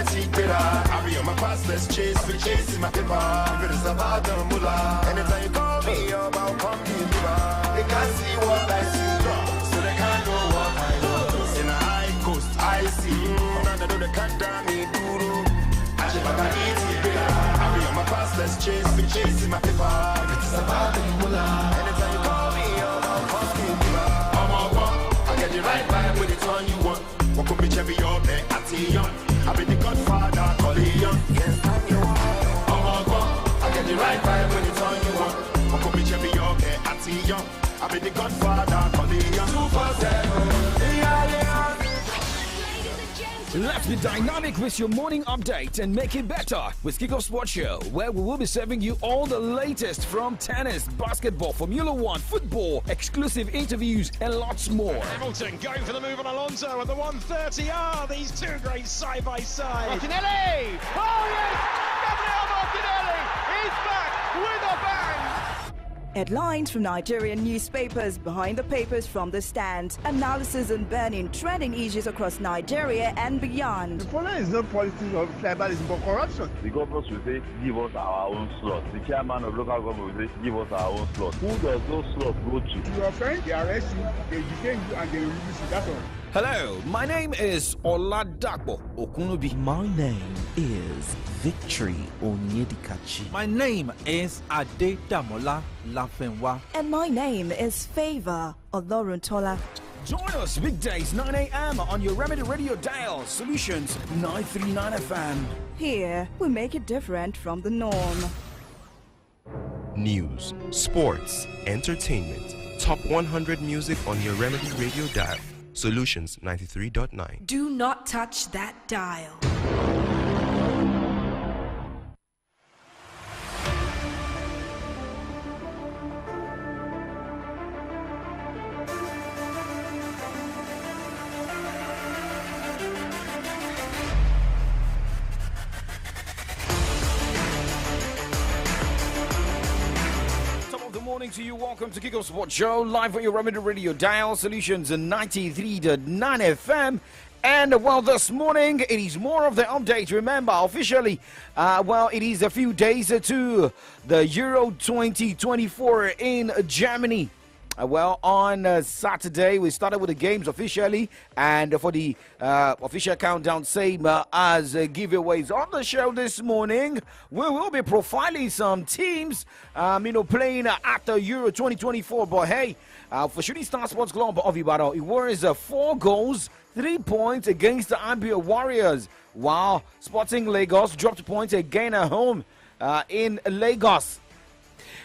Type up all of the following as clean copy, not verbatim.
see better. I be on my past, let's chase, we chasing my paper. If it is about the mullah, anytime you call me up, I'll come deliver. They can't see what I see, so they can't know what I know. In a high coast, I see. None of the can't damn me, duro. I should have easy better. I be on my past, let's chase, we chasing my paper. If it is about the mullah, anytime you call me up, I'll come deliver. I get the right vibe with the one you want. Walk up with Chevy up there at Tion. I be the Godfather, call Leon. Yes, I'm your one. I get the right vibe with the one you want. Walk up with Chevy up there at Tion. I be the Godfather, call Leon. 247. Let's be dynamic with your morning update and make it better with Kickoff Sports Show, where we will be serving you all the latest from tennis, basketball, Formula One, football, exclusive interviews, and lots more. Hamilton going for the move on Alonso at the 130. These two great side by side. Martinelli! Oh yes! Gabriel Martinelli is back with a bang! Headlines from Nigerian newspapers, behind the papers from the stands, analysis on burning trending issues across Nigeria and beyond. The problem is not politics or tribalism but corruption. The government will say, give us our own slot. The chairman of local government will say, give us our own slot. Who does those slots go to? You offend, they arrest you, they detain you, and they release you. That's all. Hello, my name is OLADAPO OKUNUBI. My name is Victory Onyedikachi. My name is Adedamola Lafenwa. And my name is Favor Oloruntola. Join us weekdays 9 a.m. on your Remedy Radio dial, Solutions 939 FM. Here, we make it different from the norm. News, sports, entertainment, top 100 music on your Remedy Radio dial, Solutions 93.9. Do not touch that dial. To you, welcome to Kickoff Sports Show, live on your Remedy Radio dial, Solutions 93.9 FM. And well, this morning it is more of the update. Remember, officially, it is a few days to the Euro 2024 in Germany. On Saturday, we started with the games officially, and for the official countdown, same as giveaways on the show this morning, we will be profiling some teams, playing at the Euro 2024. But hey, for Shooting Star Sports Club of Ibadan, it was 4 goals, 3 points against the Ambia Warriors, while Sporting Lagos dropped points again at home in Lagos.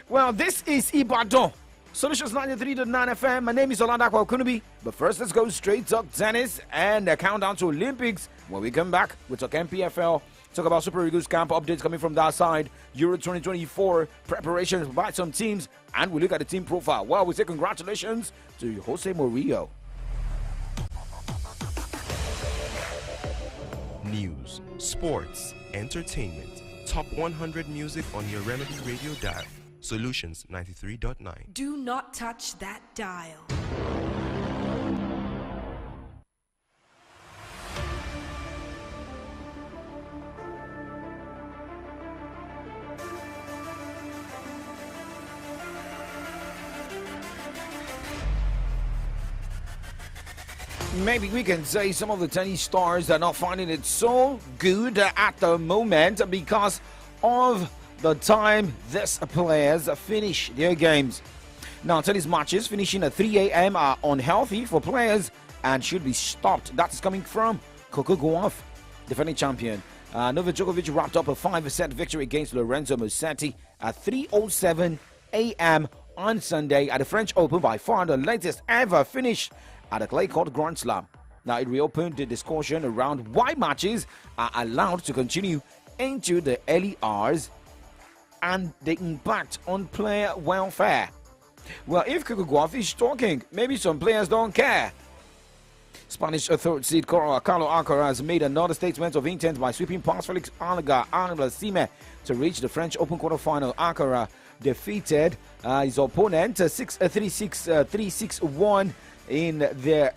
Well, this is Ibadan. Solutions 93.9 FM. My name is OLADAPO OKUNUBI. But first, let's go straight to tennis and countdown to Olympics. When we come back, we'll talk MPFL, talk about Super Eagles camp updates coming from that side, Euro 2024 preparations by some teams, and we look at the team profile. Well, we say congratulations to Jose Mourinho. News, sports, entertainment, top 100 music on your Remedy Radio dial. Solutions 93.9. Do not touch that dial. Maybe we can say some of the tennis stars are not finding it so good at the moment because of the time these players finish their games. Now, tennis matches finishing at 3 a.m. are unhealthy for players and should be stopped. That is coming from Coco Gauff, defending champion. Novak Djokovic wrapped up a 5-set victory against Lorenzo Musetti at 3:07 a.m. on Sunday at the French Open, by far the latest ever finish at a clay court Grand Slam. Now, it reopened the discussion around why matches are allowed to continue into the early hours and the impact on player welfare. Well, if Coco Gauff is talking, maybe some players don't care. Spanish third seed Carlos Alcaraz has made another statement of intent by sweeping past Felix Auger-Aliassime to reach the French Open quarterfinal. Alcaraz defeated his opponent 6-3, 6-3, 6-1 in their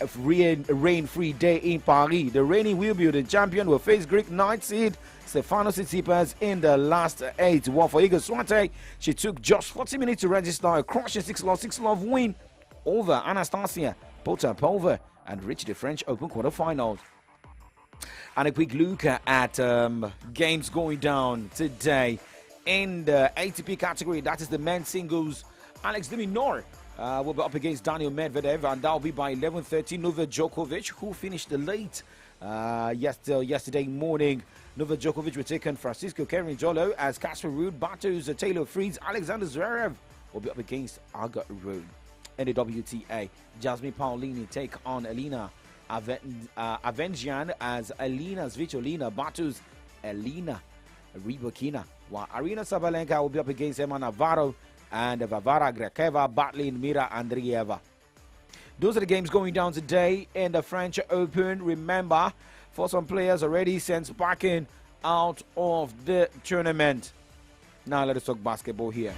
rain-free day in Paris. The reigning Wimbledon champion will face Greek night seed Stefanos Tsitsipas in the last 8. Well, for Iga Swiatek, she took just 40 minutes to register a crushing 6-love win over Anastasia Potapova and reach the French Open quarterfinals. And a quick look at games going down today in the ATP category. That is the men's singles. Alex de Minaur will be up against Daniel Medvedev, and that will be by 11:30. Novak Djokovic, who finished late yesterday morning. Novak Djokovic will take on Francisco Cerundolo as Casper Ruud battles Taylor Fritz. Alexander Zverev will be up against Aga Ruud. In the WTA, Jasmine Paolini take on Elena Avengian as Elena Svitolina battles Elena Rybakina, while Arina Sabalenka will be up against Emma Navarro and Varvara Gracheva battling Mira Andreeva. Those are the games going down today in the French Open. Remember, for some players already sent packing out of the tournament. Now let us talk basketball here.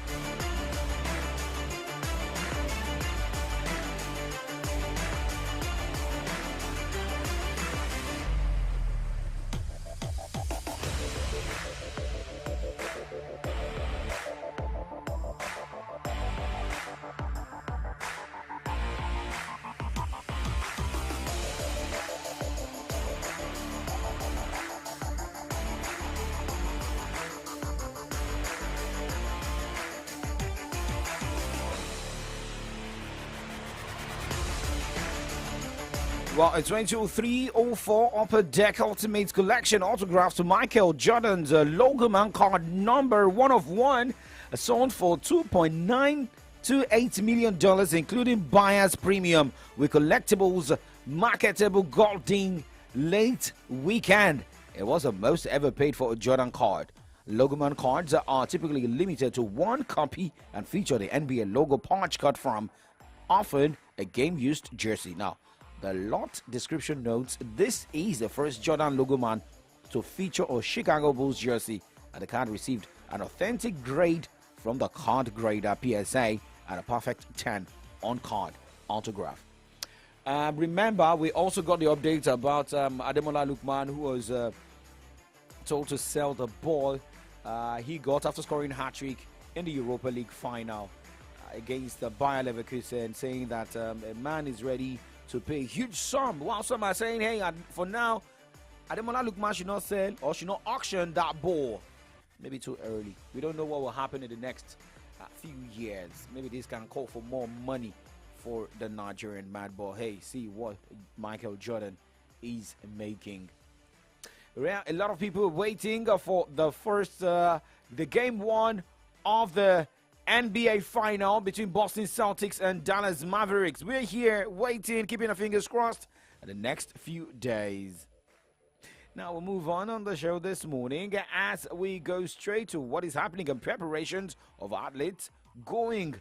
Well, a 22-304 Upper Deck Ultimate Collection autographs to Michael Jordan's Logoman card number 1 of 1 sold for $2.928 million, including buyer's premium, with collectibles marketable Golding late weekend. It was the most ever paid for a Jordan card. Logoman cards are typically limited to 1 copy and feature the NBA logo patch cut from, often a game-used jersey. Now, the lot description notes this is the first Jordan Logoman to feature a Chicago Bulls jersey, and the card received an authentic grade from the card grader PSA and a perfect 10 on card autograph. Remember, we also got the update about Ademola Lookman, who was told to sell the ball he got after scoring a hat-trick in the Europa League final against Bayer Leverkusen, saying that a man is ready to pay a huge sum, while some are saying, hey, for now, Ademola Lookman should not sell or should not auction that ball. Maybe too early. We don't know what will happen in the next few years. Maybe this can call for more money for the Nigerian man. But hey, see what Michael Jordan is making. A lot of people waiting for the first, the game 1 of the NBA final between Boston Celtics and Dallas Mavericks. We're here waiting, keeping our fingers crossed in the next few days. Now we'll move on the show this morning as we go straight to what is happening in preparations of athletes going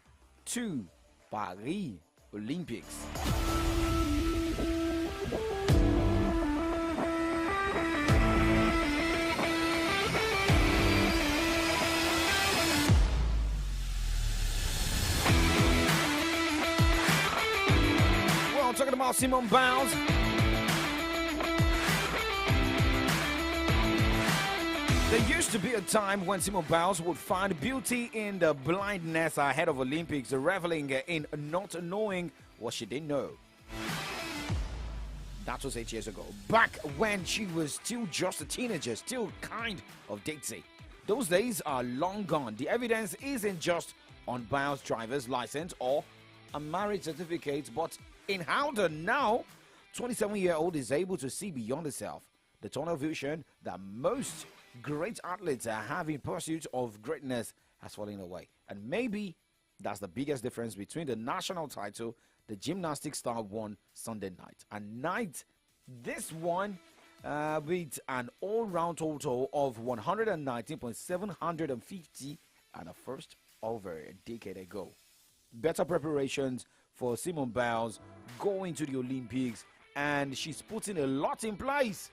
to Paris Olympics. Talking about Simone Biles. There used to be a time when Simone Biles would find beauty in the blindness ahead of Olympics, reveling in not knowing what she didn't know. That was 8 years ago, back when she was still just a teenager, still kind of ditzy. Those days are long gone. The evidence isn't just on Biles' driver's license or a marriage certificate, but in how the now 27-year-old is able to see beyond herself. The tunnel vision that most great athletes have in pursuit of greatness has fallen away. And maybe that's the biggest difference between the national title the gymnastics star won Sunday night. And this one with an all-round total of 119.750 and a first over a decade ago. Better preparations for Simone Biles going to the Olympics, and she's putting a lot in place.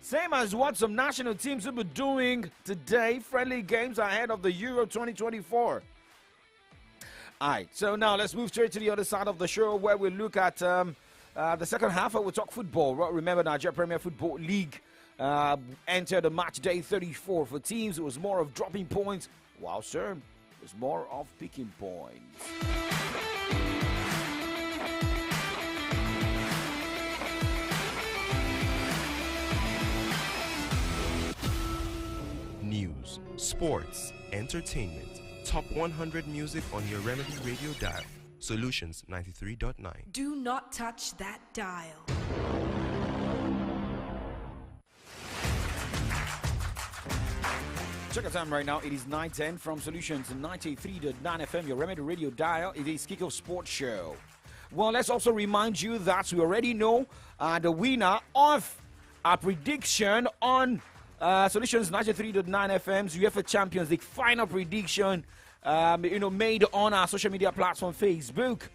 Same as what some national teams will be doing today, friendly games ahead of the Euro 2024. All right, so now let's move straight to the other side of the show where we look at the second half. We'll talk football. Remember, Nigeria Premier Football League entered the match day 34 for teams. It was more of dropping points, while it was more of picking points. News, sports, entertainment. Top 100 music on your Remedy Radio dial. Solutions 93.9. Do not touch that dial. Check our time right now. It is 9:10 from Solutions 93.9 FM, your Remedy Radio dial. It is Kickoff Sports Show. Well, let's also remind you that we already know the winner of our prediction on Solutions 93.9 FM's UEFA Champions League final prediction, made on our social media platform, Facebook.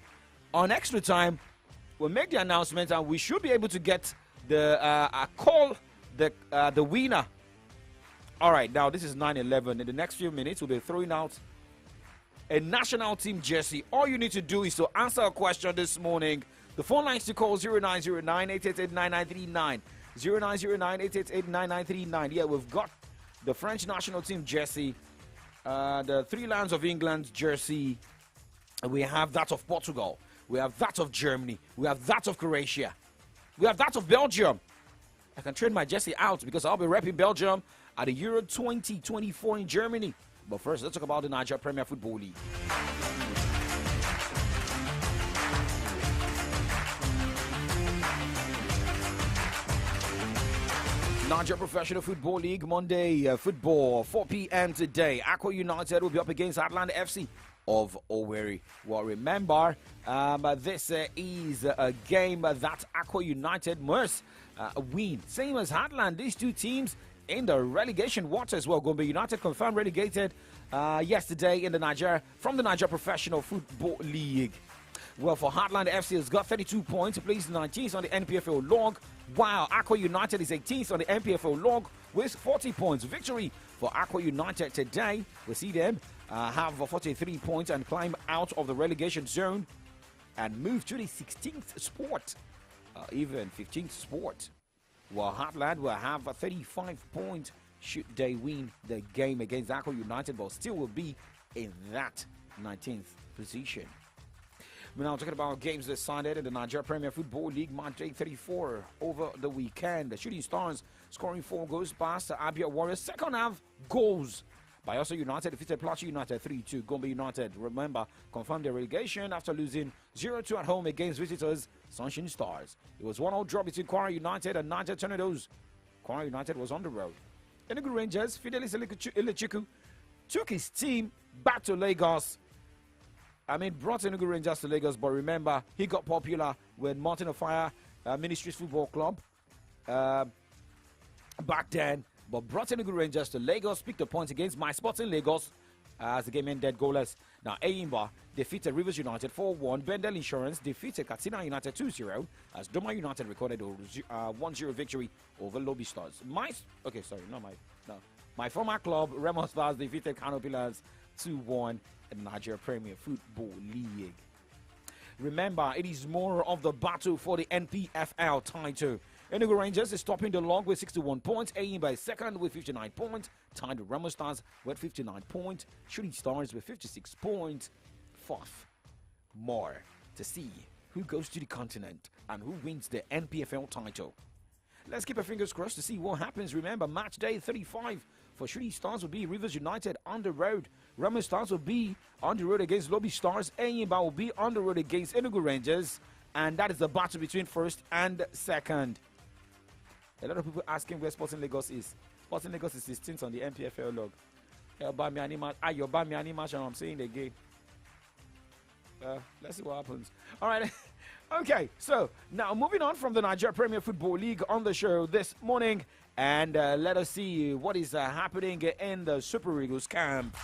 On Extra Time, we'll make the announcement and we should be able to get the winner. All right, now this is 9:11. In the next few minutes, we'll be throwing out a national team jersey. All you need to do is to answer a question this morning. The phone lines to call 0909-888-9939. 0909-888-9939. Yeah, we've got the French national team jersey, the Three Lions of England jersey. We have that of Portugal. We have that of Germany. We have that of Croatia. We have that of Belgium. I can trade my jersey out because I'll be repping Belgium at the Euro 2024 in Germany. But first, let's talk about the Nigeria Premier Football League. Nigeria Professional Football League, Monday football, 4 p.m. today. Aqua United will be up against Atlanta FC of Owerri. Well, remember, this is a game that Aqua United must win. Same as Heartland, these two teams in the relegation waters. Well, Gombe United confirmed relegated yesterday from the Nigeria Professional Football League. Well, for Heartland FC has got 32 points, placed 19th on the NPFL log, while Aqua United is 18th on the NPFL log with 40 points. Victory for Aqua United today. We see them have 43 points and climb out of the relegation zone and move to the 16th spot, even 15th spot. While Heartland will have 35 points should they win the game against Aqua United, but still will be in that 19th position. We're now talking about games decided in the Nigeria Premier Football League, match day 34 over the weekend. The Shooting Stars scoring 4 goals past the Abia Warriors. Second half goals. Bayelsa United defeated Plateau United 3-2. Gombe United, remember, confirmed their relegation after losing 0-2 at home against visitors Sunshine Stars. It was 1-0 draw between Kwara United and Niger Tornadoes. Kwara United was on the road. Enugu Rangers, Fidelis Elechiku, took his team back to Lagos. Brought Enugu Rangers to Lagos, but remember, he got popular with Mountain of Fire Ministries Football Club back then, but brought Enugu Rangers to Lagos, picked the points against My Sports in Lagos as the game ended goalless. Now, Eyimba defeated Rivers United 4-1. Bendel Insurance defeated Katsina United 2-0 as Doma United recorded a 1-0 victory over Lobby Stars. My former club, Remo Stars, defeated Kano Pillars 2-1 in the Nigeria Premier Football League. Remember, it is more of the battle for the NPFL title. Enugu Rangers is topping the log with 61 points. Eyimba is second with 59 points. Tied with Remo Stars with 59 points. Shooting Stars with 56 points. Fourth. More to see who goes to the continent and who wins the NPFL title. Let's keep our fingers crossed to see what happens. Remember, match day 35 for Shooting Stars will be Rivers United on the road. Remo Stars will be on the road against Lobby Stars. Eyimba will be on the road against Enugu Rangers. And that is the battle between first and second. A lot of people asking where Sporting Lagos is. Sporting Lagos is 16th on the NPFL log. You're Bami Animation, I'm saying again. Let's see what happens. All right. Okay, so now moving on from the Nigeria Premier Football League on the show this morning, and let us see what is happening in the Super Eagles camp.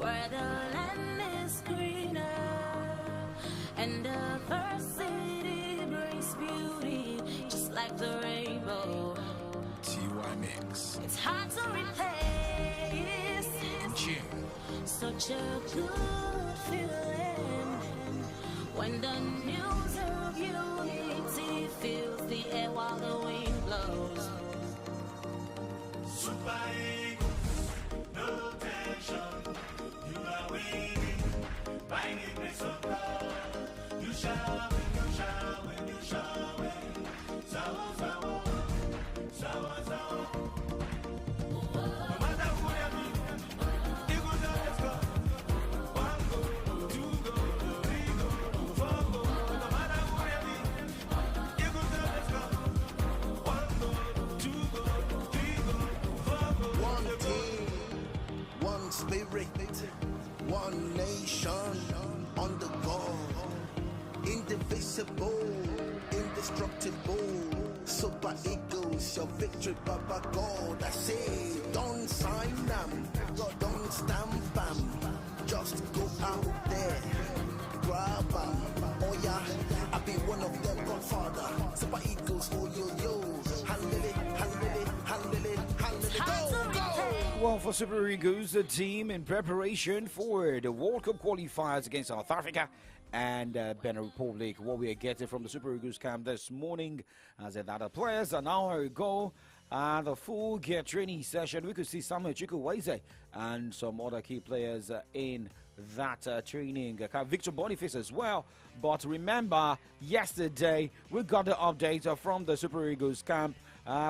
where the land is greener and diversity brings beauty, just like the rainbow. TY Mix. It's hard to replace such a good feeling when the news of unity fills the air while the wind blows. Super Eagles, no tension. You are winning by the grace of God. You shall win, you shall win, you shall win. Sawa, sawa, sawa, sawa. No matter who you be, Eagles always go. 1 goal, 2 goals, 3 goals, 4 goals. No matter who you be, Eagles always go. 1 goal, 2 goals, 3 goals, 4 goals. One team, one spirit, one nation, on the go, indivisible, indestructible. Super Eagles, your victory, Baba God. I say, don't sign them, don't stamp them. Just go out there, grab them. Oh yeah, I be one of them, Godfather. Super Eagles, oh yo. Handle it, handle it, handle it, handle it. Go, go! Well, for Super Eagles, the team in preparation for the World Cup qualifiers against South Africa and Benin Republic. What we are getting from the Super Eagles camp this morning, as that the players an hour ago, the full gear training session. We could see Samuel Chukwueze and some other key players in that training. Victor Boniface as well. But remember, yesterday we got the update from the Super Eagles camp.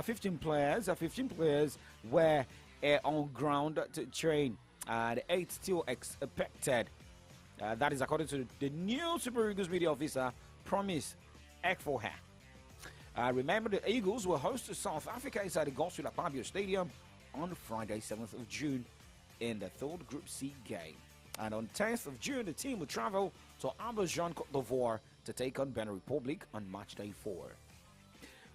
15 players were on ground to train, and 8 still expected. That is according to the new Super Eagles media officer, Promise Ekfoha. Remember, the Eagles will host South Africa inside the Godswill Akpabio Stadium on Friday, 7th of June in the third Group C game. And on 10th of June, the team will travel to Abidjan, Côte d'Ivoire to take on Benin Republic on match day 4.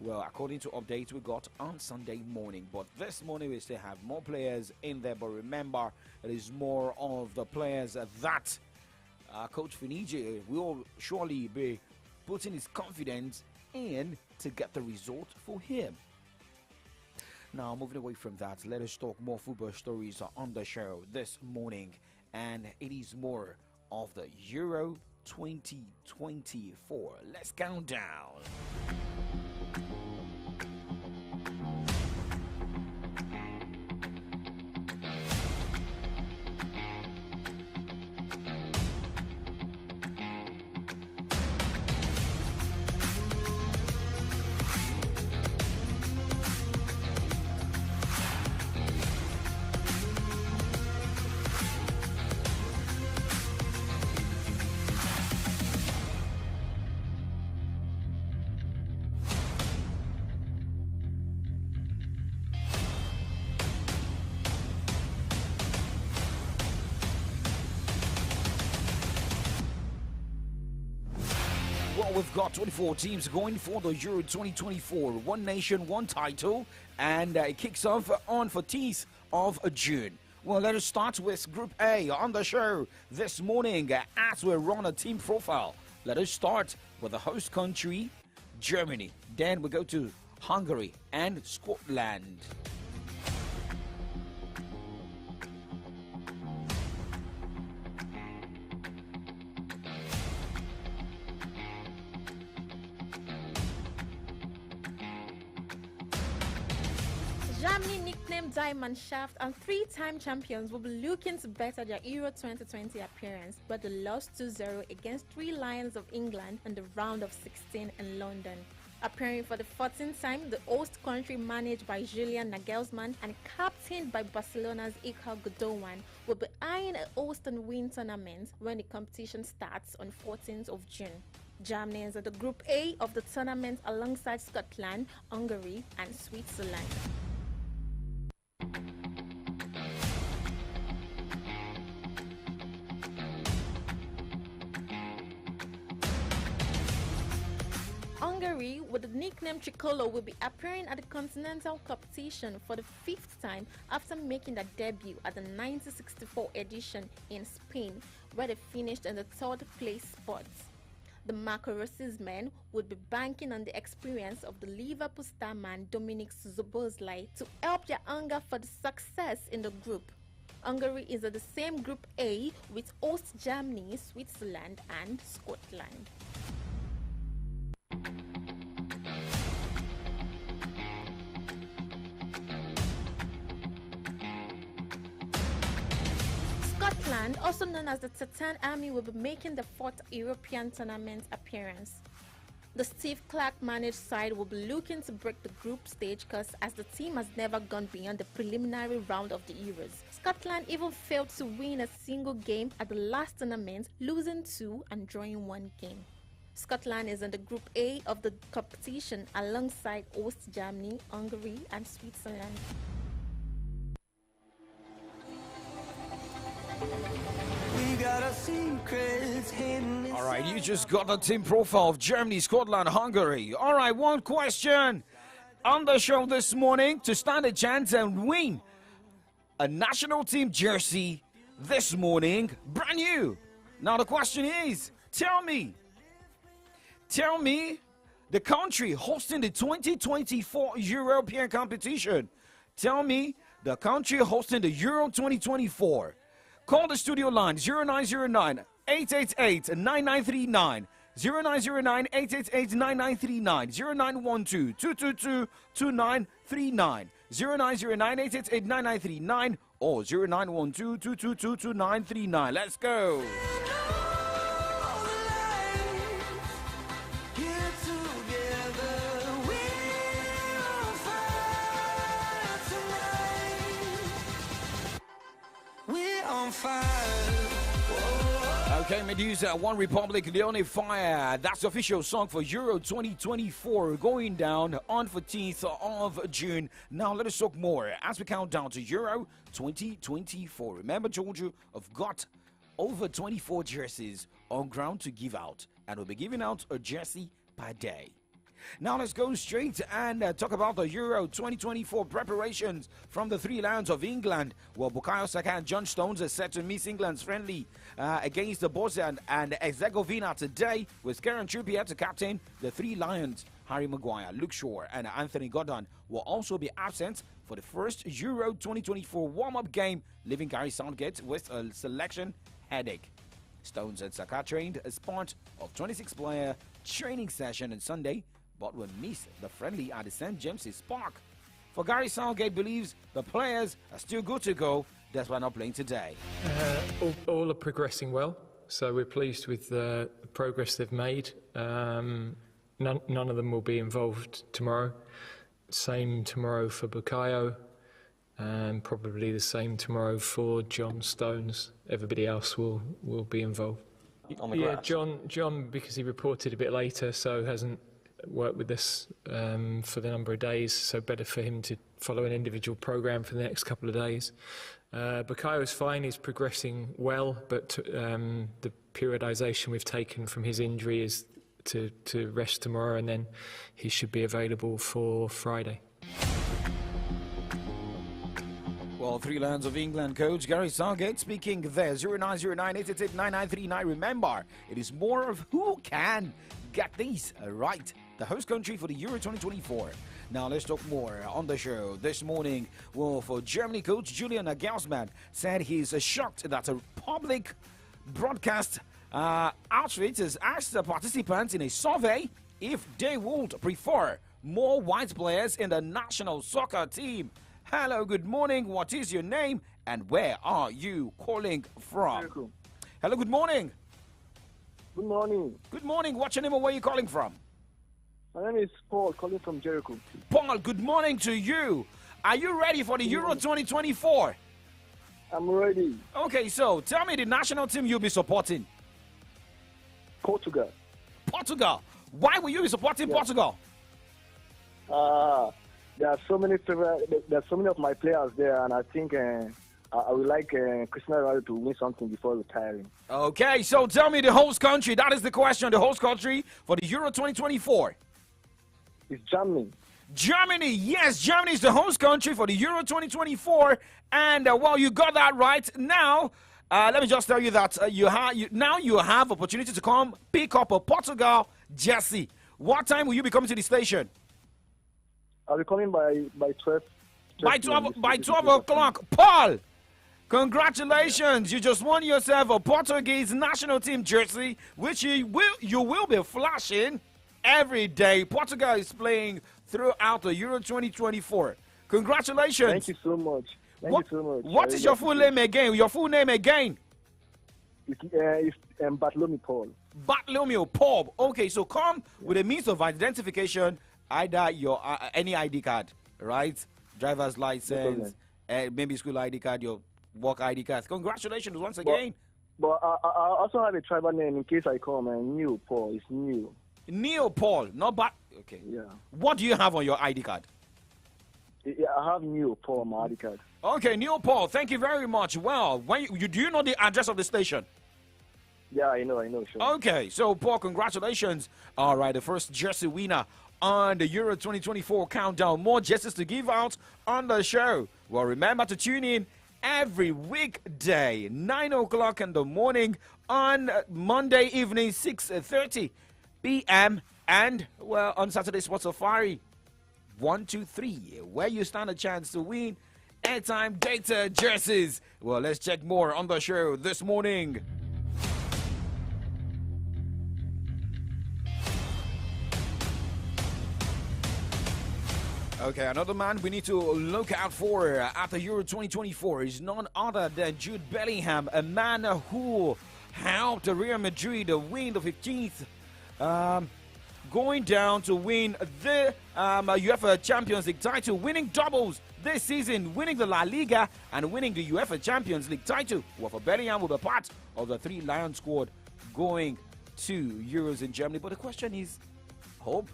Well, according to updates we got on Sunday morning, but this morning we still have more players in there. But remember, it is more of the players that Coach Finiji will surely be putting his confidence in to get the result for him. Now, moving away from that, let us talk more football stories on the show this morning, and it is more of the Euro 2024. Let's count down. We've got 24 teams going for the Euro 2024. One nation, one title, and it kicks off on 14th of June. Well, let us start with Group A on the show this morning as we run a team profile. Let us start with the host country, Germany. Then we go to Hungary and Scotland. Germany, nicknamed Diamond Shaft and 3-time champions, will be looking to better their Euro 2020 appearance, but they lost 2-0 against 3 Lions of England in the round of 16 in London. Appearing for the 14th time, the host country, managed by Julian Nagelsmann and captained by Barcelona's Ilkay Gundogan, will be eyeing a host and win tournament when the competition starts on 14th of June. Germany is at the Group A of the tournament alongside Scotland, Hungary and Switzerland. Hungary, with the nickname Tricolor, will be appearing at the continental competition for the 5th time after making their debut at the 1964 edition in Spain, where they finished in the 3rd place spot. The Macaroni's men would be banking on the experience of the Liverpool starman Dominic Szoboszlai to help their hunger for the success in the group. Hungary is at the same Group A with host Germany, Switzerland and Scotland. Scotland, also known as the Titan Army, will be making the 4th European tournament appearance. The Steve Clark-managed side will be looking to break the group stage curse, as the team has never gone beyond the preliminary round of the Euros. Scotland even failed to win a single game at the last tournament, losing 2 and drawing 1 game. Scotland is in the Group A of the competition alongside host Germany, Hungary and Switzerland. All right, you just got the team profile of Germany, Scotland, Hungary. All right, one question on the show this morning to stand a chance and win a national team jersey this morning, brand new. Now the question is, tell me the country hosting the 2024 European competition. Tell me the country hosting the Euro 2024. Call the studio line 0909 888 9939, 0909 888 9939, 0912 222 2939, 0909 888 9939, or 0912 222 2939. Let's go. Okay, Medusa, One Republic, the only fire. That's the official song for Euro 2024, going down on 14th of June. Now let us talk more as we count down to Euro 2024. Remember, told you, I've got over 24 jerseys on ground to give out, and we'll be giving out a jersey per day. Now let's go straight and talk about the Euro 2024 preparations from the 3 Lions of England. Well, Bukayo Saka and John Stones are set to miss England's friendly against the Bosnia and Herzegovina today, with Kieran Trippier to captain the 3 Lions. Harry Maguire, Luke Shaw and Anthony Gordon will also be absent for the first Euro 2024 warm-up game, leaving Gary Southgate with a selection headache. Stones and Saka trained as part of 26-player training session on Sunday, but will miss the friendly at the St. James's Park. For Gary Southgate believes the players are still good to go, that's why not playing today. All are progressing well, so we're pleased with the progress they've made. None of them will be involved tomorrow. Same tomorrow for Bukayo, and probably the same tomorrow for John Stones. Everybody else will be involved. Yeah, John, because he reported a bit later, so hasn't worked with us for the number of days, so better for him to follow an individual program for the next couple of days. Bukayo's fine, he's progressing well, but the periodisation we've taken from his injury is to rest tomorrow, and then he should be available for Friday. Well, 3 Lions of England coach Gary Southgate speaking there. 0909 888 9939. Remember, it is more of who can get these right. The host country for the Euro 2024. Now let's talk more on the show this morning. Well, for Germany coach Julian Nagelsmann said he's shocked that a public broadcast outfit has asked the participants in a survey if they would prefer more white players in the national soccer team. Hello, good morning. What is your name and where are you calling from? Jericho. Hello, good morning. Good morning. Good morning. What's your name and where are you calling from? My name is Paul, calling from Jericho. Paul, good morning to you. Are you ready for the Euro 2024? I'm ready. Okay, so tell me the national team you'll be supporting. Portugal. Portugal. Why will you be supporting Portugal? There are so many of my players there, and I think I would like Cristiano Ronaldo to win something before retiring. Okay, so tell me the host country. That is the question. The host country for the Euro 2024. It's Germany. Germany, yes, Germany is the host country for the Euro 2024, and well, you got that right. Now, let me just tell you that you have opportunity to come pick up a Portugal jersey. What time will you be coming to the station? I'll be coming by 12. By 12 o'clock, Paul. Congratulations! You just won yourself a Portuguese national team jersey, which you will be flashing every day. Portugal is playing throughout the Euro 2024. Congratulations! Thank you so much. Thank you so much. What is your full name again? Your full name again? It's Bartholomew Paul. Bartholomew Paul. Okay, so come with a means of identification, either your any ID card, right? Driver's license, maybe school ID card, your work ID card. Congratulations once again. But I also have a tribal name in case I come. Neo Paul. It's Neo. Neo Paul, not Bart. Okay. Yeah. What do you have on your ID card? Yeah, I have Neo Paul on my ID card. Okay, Neo Paul. Thank you very much. Well, do you know the address of the station? Yeah, I know, sure. Okay, so Paul, congratulations. All right, the first jersey winner on the Euro 2024 countdown. More jerseys to give out on the show. Well, remember to tune in every weekday, 9 o'clock in the morning, on Monday evening, 6:30 p.m. And, well, on Saturday Sports Safari, 1, 2, 3, where you stand a chance to win airtime data jerseys. Well, let's check more on the show this morning. Okay, another man we need to look out for at the Euro 2024 is none other than Jude Bellingham, a man who helped Real Madrid win the 15th, going down to win the UEFA Champions League title, winning doubles this season, winning the La Liga and winning the UEFA Champions League title. Well, for Bellingham will be part of the 3 Lion squad going to Euros in Germany. But the question is, hope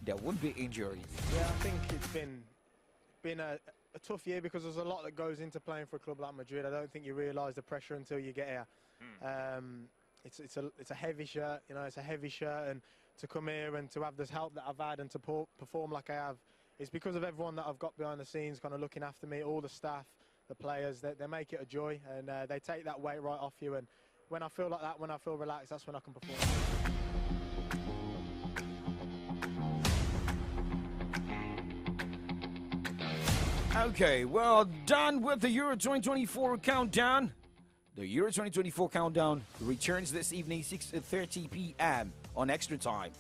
there won't be injuries. Yeah, I think it's been a tough year because there's a lot that goes into playing for a club like Madrid. I don't think you realise the pressure until you get here. It's a heavy shirt, you know, it's a heavy shirt, and to come here and to have this help that I've had and to perform like I have, it's because of everyone that I've got behind the scenes kind of looking after me, all the staff, the players, they make it a joy, and they take that weight right off you. And when I feel like that, when I feel relaxed, that's when I can perform. Okay, well, done with the Euro 2024 countdown. The Euro 2024 countdown returns this evening, 6:30 p.m. on Extra Time.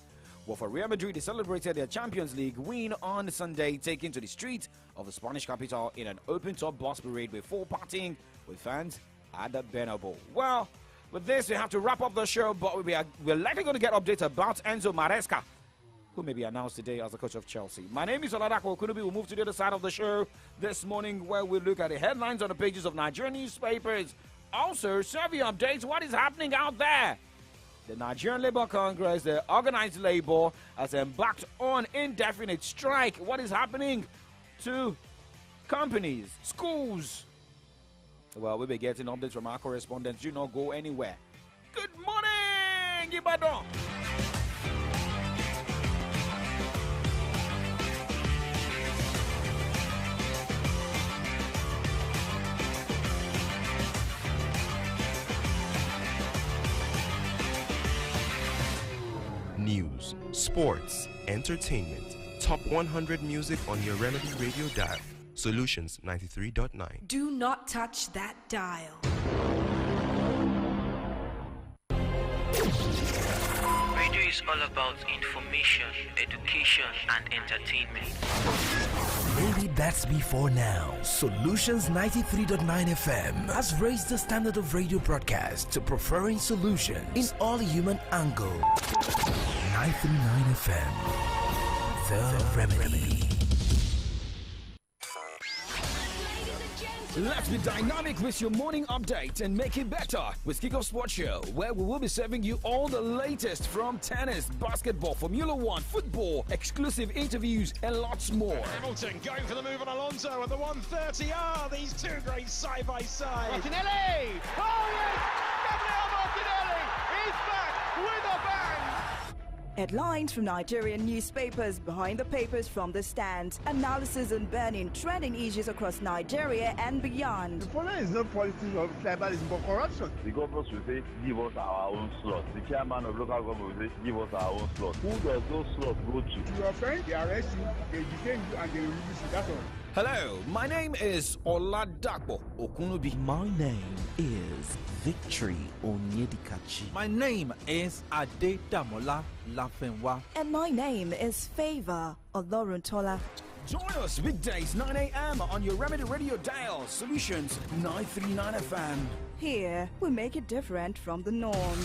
Well, for Real Madrid, they celebrated their Champions League win on Sunday, taking to the streets of the Spanish capital in an open-top bus parade before partying with fans at the Bernabeu. Well, with this, we have to wrap up the show, but we're likely going to get updates about Enzo Maresca, who may be announced today as the coach of Chelsea. My name is OLADAPO. OKUNUBI. We'll move to the other side of the show this morning, where we look at the headlines on the pages of Nigerian newspapers. Also, survey updates. What is happening out there? The Nigerian Labour Congress, the organized labor, has embarked on indefinite strike. What is happening to companies, schools? Well, we'll be getting updates from our correspondents. Do not go anywhere. Good morning, Ibadan. News, sports, entertainment, top 100 music on your Remedy Radio dial. Solutions 93.9. Do not touch that dial. Radio is all about information, education, and entertainment. Maybe that's before now. Solutions 93.9 FM has raised the standard of radio broadcast to preferring solutions in all human angle. 939 FM, The Remedy. Let's be dynamic with your morning update and make it better with Kickoff Sports Show, where we will be serving you all the latest from tennis, basketball, Formula One, football, exclusive interviews, and lots more. Hamilton going for the move on Alonso at the 130R. These two great side by side. Martinelli! Oh yes! Gabriel Martinelli is back with a bang! Headlines from Nigerian newspapers, behind the papers from the stand, analysis on burning trending issues across Nigeria and beyond. The problem is not politics or tribalism but corruption. The governors will say, give us our own slot. The chairman of local government will say, give us our own slot. Who does those slots go to? You offend, they arrest you, they detain you, and they release you. That's all. Hello, my name is OLADAPO OKUNUBI. My name is Victory Onyedikachi. My name is Adedamola Lafenwa. And my name is Favor Oloruntola. Join us weekdays 9 a.m. on your Remedy Radio dial, Solutions 939 FM. Here, we make it different from the norm.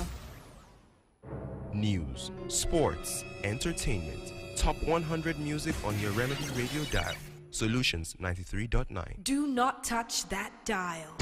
News, sports, entertainment, top 100 music on your Remedy Radio dial. Solutions 93.9. Do not touch that dial.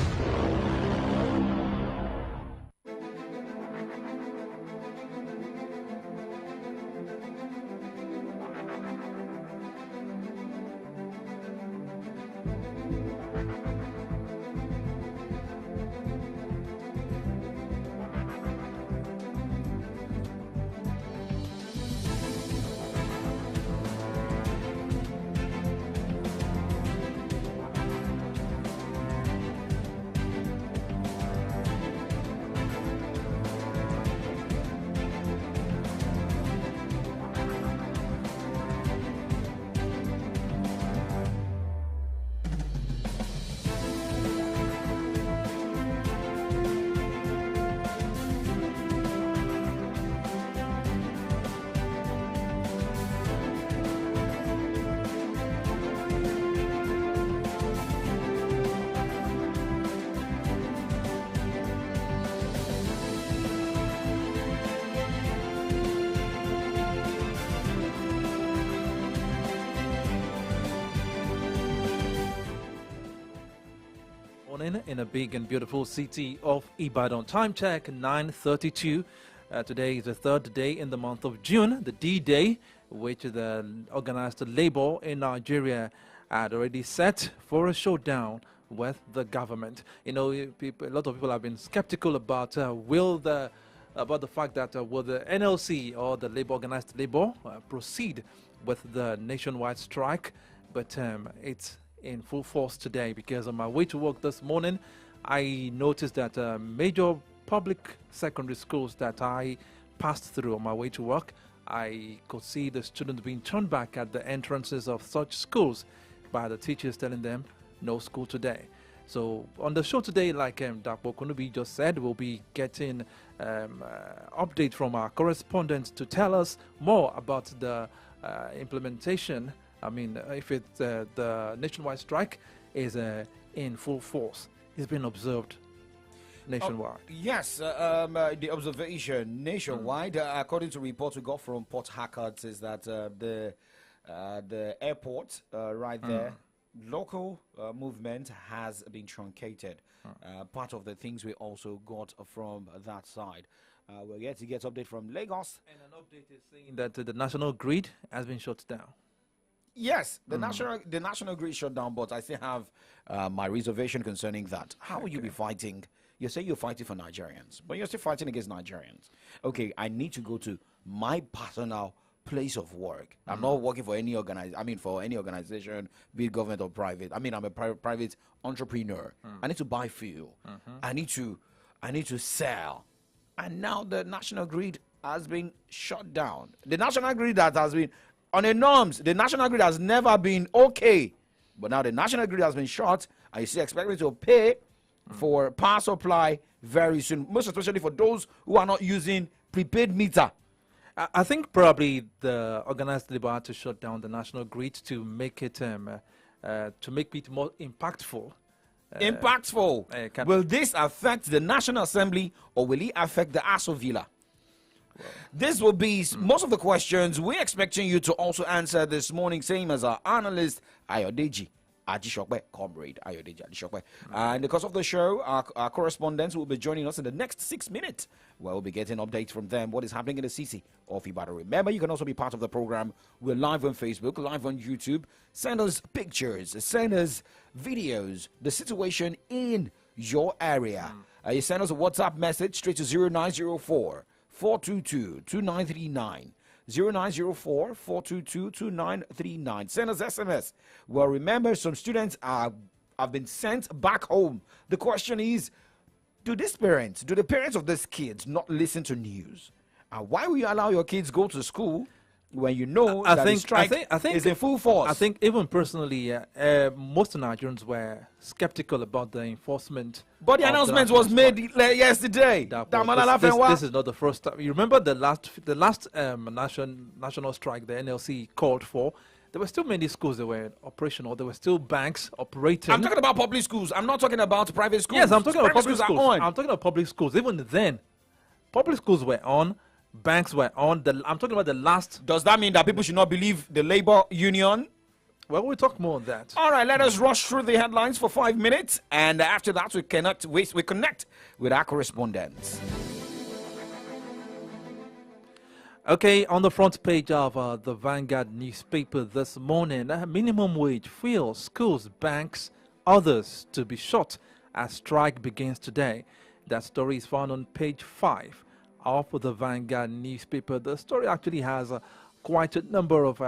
In a big and beautiful city of Ibadan. Time check 9:32. Today is the third day in the month of June, the D-Day, which the organized labor in Nigeria had already set for a showdown with the government. You know, a lot of people have been skeptical about the fact that will the NLC or the organized labor proceed with the nationwide strike, but it's in full force today, because on my way to work this morning I noticed that major public secondary schools that I passed through on my way to work, I could see the students being turned back at the entrances of such schools by the teachers telling them no school today. So on the show today, like Dr. OKUNUBI just said, we'll be getting update from our correspondents to tell us more about the implementation. I mean, if it's the nationwide strike is in full force. It's been observed nationwide. Yes, the observation nationwide, according to reports we got from Port Harcourt, is that the airport right there, local movement has been truncated. Part of the things we also got from that side. We're yet to get update from Lagos. And an update is saying that the national grid has been shut down. Yes, the national grid shut down, but I still have my reservation concerning that. How will you be fighting? You say you're fighting for Nigerians, but you're still fighting against Nigerians. Okay, I need to go to my personal place of work. I'm not working for any organization, be it government or private. I mean, I'm a private entrepreneur. I need to buy fuel. I need to sell. And now the national grid has been shut down. The national grid that has been on the norms, the national grid has never been okay. But now the national grid has been shut, and you see expecting to pay for power supply very soon, most especially for those who are not using prepaid meter. I think probably the organized labor had to shut down the national grid to make it more impactful. Will this affect the National Assembly, or will it affect the Aso Villa? This will be most of the questions we're expecting you to also answer this morning, same as our analyst Ayodeji Adishokwe, comrade Ayodeji Adishokwe. And because of the show, our correspondents will be joining us in the next 6 minutes, where we'll be getting updates from them, what is happening in the city of Ibadan. Remember, you can also be part of the program. We're live on Facebook, live on YouTube. Send us pictures, send us videos, the situation in your area. You send us a WhatsApp message straight to 0904 422-2939. 0904-422-2939. Send us SMS. Well, remember, some students have been sent back home. The question is, do the parents of these kids not listen to news? And why will you allow your kids go to school when you know that the strike is in full force? I think even personally, most Nigerians were skeptical about the enforcement. But the announcement was made yesterday. This is not the first time. You remember the last national strike the NLC called for? There were still many schools that were operational. There were still banks operating. I'm talking about public schools. I'm not talking about private schools. Yes, I'm talking about public schools. I'm talking about public schools. Even then, public schools were on. Banks were on. I'm talking about the last. Does that mean that people should not believe the labor union? Well, we'll talk more on that. All right, let us rush through the headlines for 5 minutes, and after that, we connect with our correspondents. Okay, on the front page of the Vanguard newspaper this morning, minimum wage, fuel, schools, banks, others to be shot as strike begins today. That story is found on page 5 of the Vanguard newspaper. The story actually has quite a number of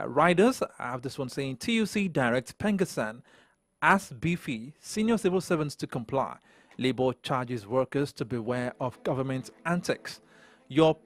riders. I have this one saying, TUC directs Pengasan asks Beefy senior civil servants to comply. Labour charges workers to beware of government antics. Your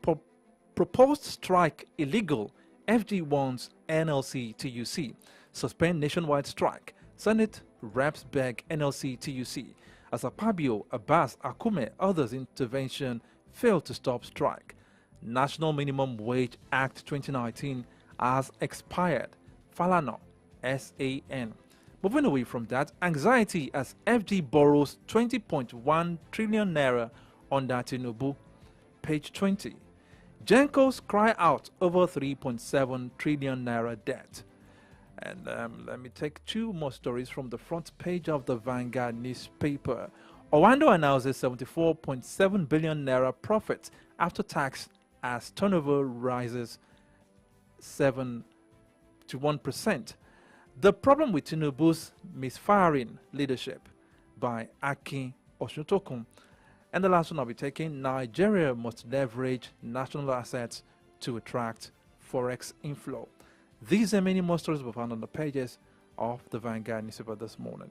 proposed strike illegal. FG warns NLC TUC. Suspend nationwide strike. Senate reps beg NLC TUC. As Apabio, Abbas, Akume, others intervention failed to stop strike. National Minimum Wage Act 2019 has expired. Falana, SAN. Moving away from that, anxiety as FG borrows 20.1 trillion naira under Tinubu. Page 20. Gencos cry out over 3.7 trillion naira debt. And let me take two more stories from the front page of the Vanguard newspaper. Owando announces 74.7 billion naira profit after tax as turnover rises 7 to 1%. The problem with Tinubu's misfiring leadership by Akin Oshutokun. And the last one I'll be taking, Nigeria must leverage national assets to attract forex inflow. These and many more stories were found on the pages of the Vanguard newspaper this morning.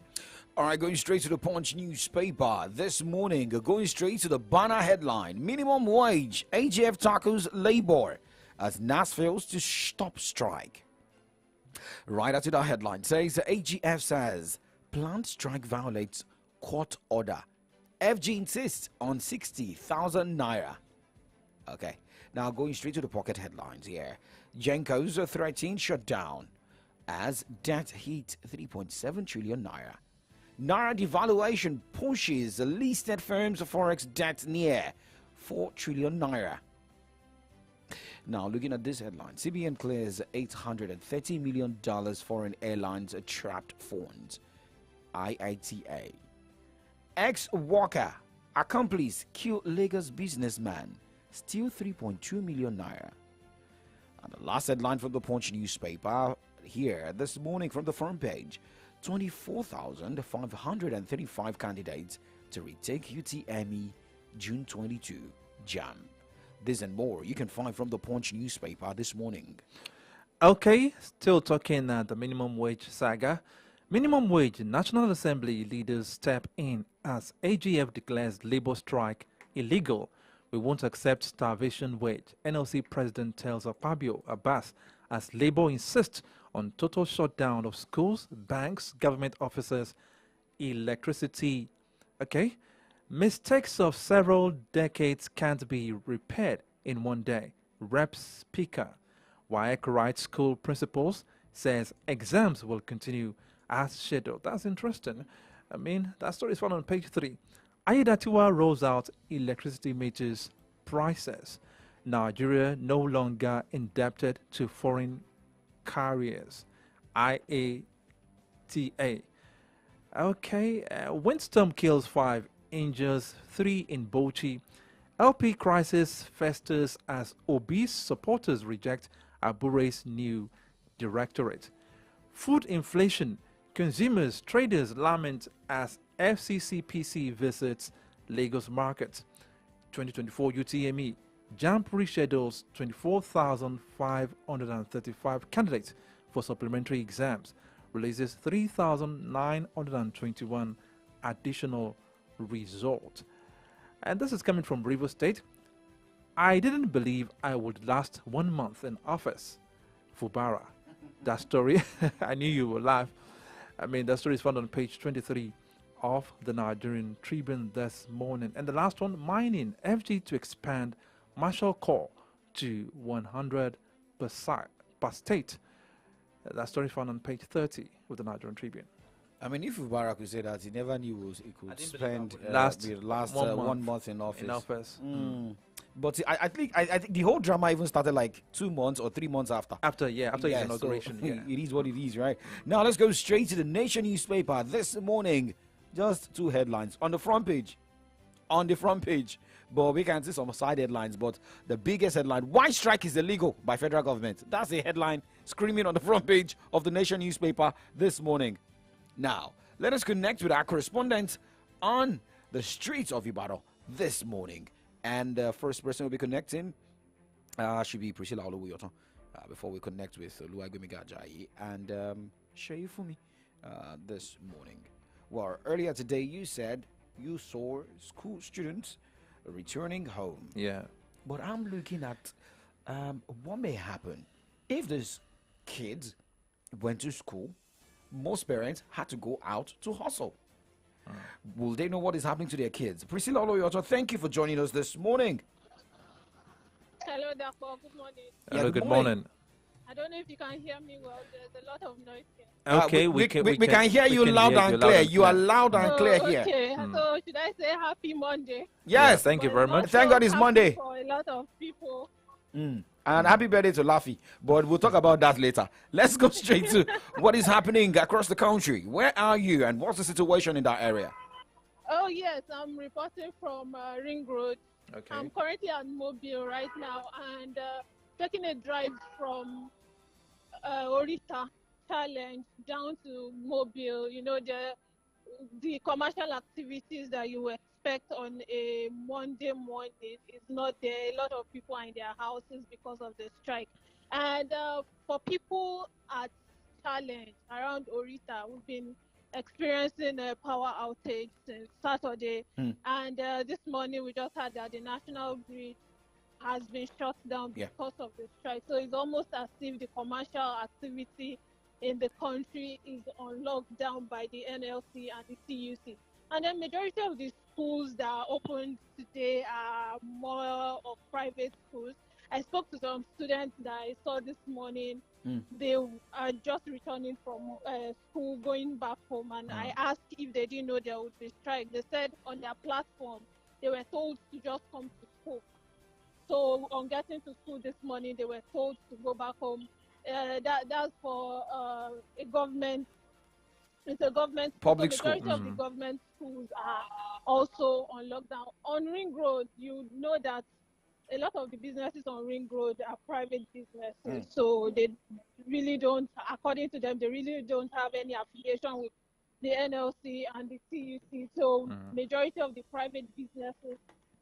All right, going straight to the Punch newspaper this morning, going straight to the banner headline, minimum wage, AGF tackles labor as NAS fails to stop strike. Right after the headline says, the AGF says, planned strike violates court order. FG insists on 60,000 naira. Okay, now going straight to the pocket headlines here. Gencos threatened shutdown as debt hit 3.7 trillion naira. Naira devaluation pushes the listed firms' forex debt near 4 trillion naira. Now, looking at this headline, CBN clears $830 million foreign airlines trapped funds. IITA. Ex-worker, accomplice, kill Lagos businessman, steal 3.2 million naira. And the last headline from the Punch newspaper here this morning from the front page, 24,535 candidates to retake UTME June 22 JAM. This and more you can find from the Punch newspaper this morning. Okay, still talking the minimum wage saga. Minimum wage, National Assembly leaders step in as AGF declares labor strike illegal. We won't accept starvation wage. NLC president tells Apabio Abbas as Labour insists on total shutdown of schools, banks, government offices, electricity. Okay, mistakes of several decades can't be repaired in one day. Rep Speaker. WAEC writes school principals says exams will continue as scheduled. That's interesting. I mean, that story is found on page 3. Aiyedatiwa rolls out electricity meters prices. Nigeria no longer indebted to foreign carriers. IATA. Okay, windstorm kills 5, injures 3 in Bauchi. LP crisis festers as obese supporters reject Abure's new directorate. Food inflation. Consumers, traders lament as FCCPC visits Lagos market. 2024 UTME. JAMB reschedules 24,535 candidates for supplementary exams, releases 3,921 additional results. And this is coming from Rivers State. I didn't believe I would last 1 month in office. Fubara. That story, I knew you would laugh. I mean, that story is found on page 23 of the Nigerian Tribune this morning. And the last one, mining, FG to expand Marshall Corps to 100 per state. That story is found on page 30 of the Nigerian Tribune. I mean, if Mubarak could say that, he never knew he could spend last the last 1 month in office. But I think the whole drama even started like 2 months or 3 months after. After his inauguration. So it is what it is, right? Now let's go straight to the Nation newspaper this morning. Just 2 headlines on the front page. But we can see some side headlines. But the biggest headline: why strike is illegal by federal government. That's the headline screaming on the front page of the Nation newspaper this morning. Now, let us connect with our correspondent on the streets of Ibadan this morning. And the first person we'll be connecting should be Priscilla Oluwoyotan. Before we connect with Oluwagbemi Gajayi and Sheifumi this morning. Well, earlier today you said you saw school students returning home. Yeah. But I'm looking at what may happen if these kids went to school. Most parents had to go out to hustle. Will they know what is happening to their kids? Priscilla Oloyoto, thank you for joining us this morning. Hello, Dapo. Good morning. Hello, good morning. I don't know if you can hear me well. There's a lot of noise here. Okay, we can hear you loud and clear. You are loud and clear here. Okay, so should I say happy Monday? Yes, thank you very much. Thank God it's Monday. For a lot of people. And happy birthday to Laffy. But we'll talk about that later. Let's go straight to what is happening across the country. Where are you and what's the situation in that area? Oh, yes, I'm reporting from Ring Road. Okay. I'm currently at Mobile right now and taking a drive from Orita Challenge down to Mobile. You know, the commercial activities that you expect on a Monday morning is not there. A lot of people are in their houses because of the strike. And for people at Challenge around Orita, we've been experiencing a power outage since Saturday. And this morning we just heard that the national grid has been shut down because of the strike. So it's almost as if the commercial activity in the country is on lockdown by the NLC and the TUC. And the majority of the schools that are open today are more of private schools. I spoke to some students that I saw this morning. They are just returning from school, going back home. And I asked if they didn't know there would be strike. They said on their platform, they were told to just come to school. So on getting to school this morning, they were told to go back home. That's for a government. It's a government public school. The school. majority of the government schools are also on lockdown. On Ring Road, you know that a lot of the businesses on Ring Road are private businesses. So they really don't, according to them, they really don't have any affiliation with the NLC and the TUC. So majority of the private businesses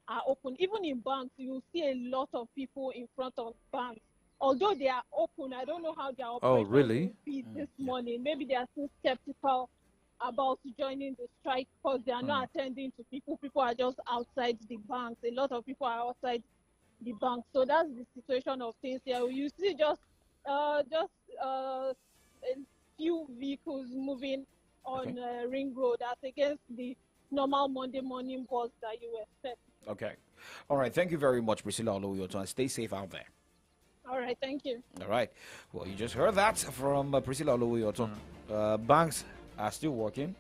are open. Even in banks, you see a lot of people in front of banks. Although they are open, I don't know how they are operating. Oh, really? Will be this morning. Maybe they are still skeptical about joining the strike because they are not attending to people. People are just outside the banks. A lot of people are outside the bank. So that's the situation of things here. You see just a few vehicles moving on Ring Road as against the normal Monday morning bus that you expect. Okay. All right. Thank you very much, Priscilla Oloyotan. Stay safe out there. All right. Thank you. All right. Well, you just heard that from Priscilla Oloyotan. Banks are still working,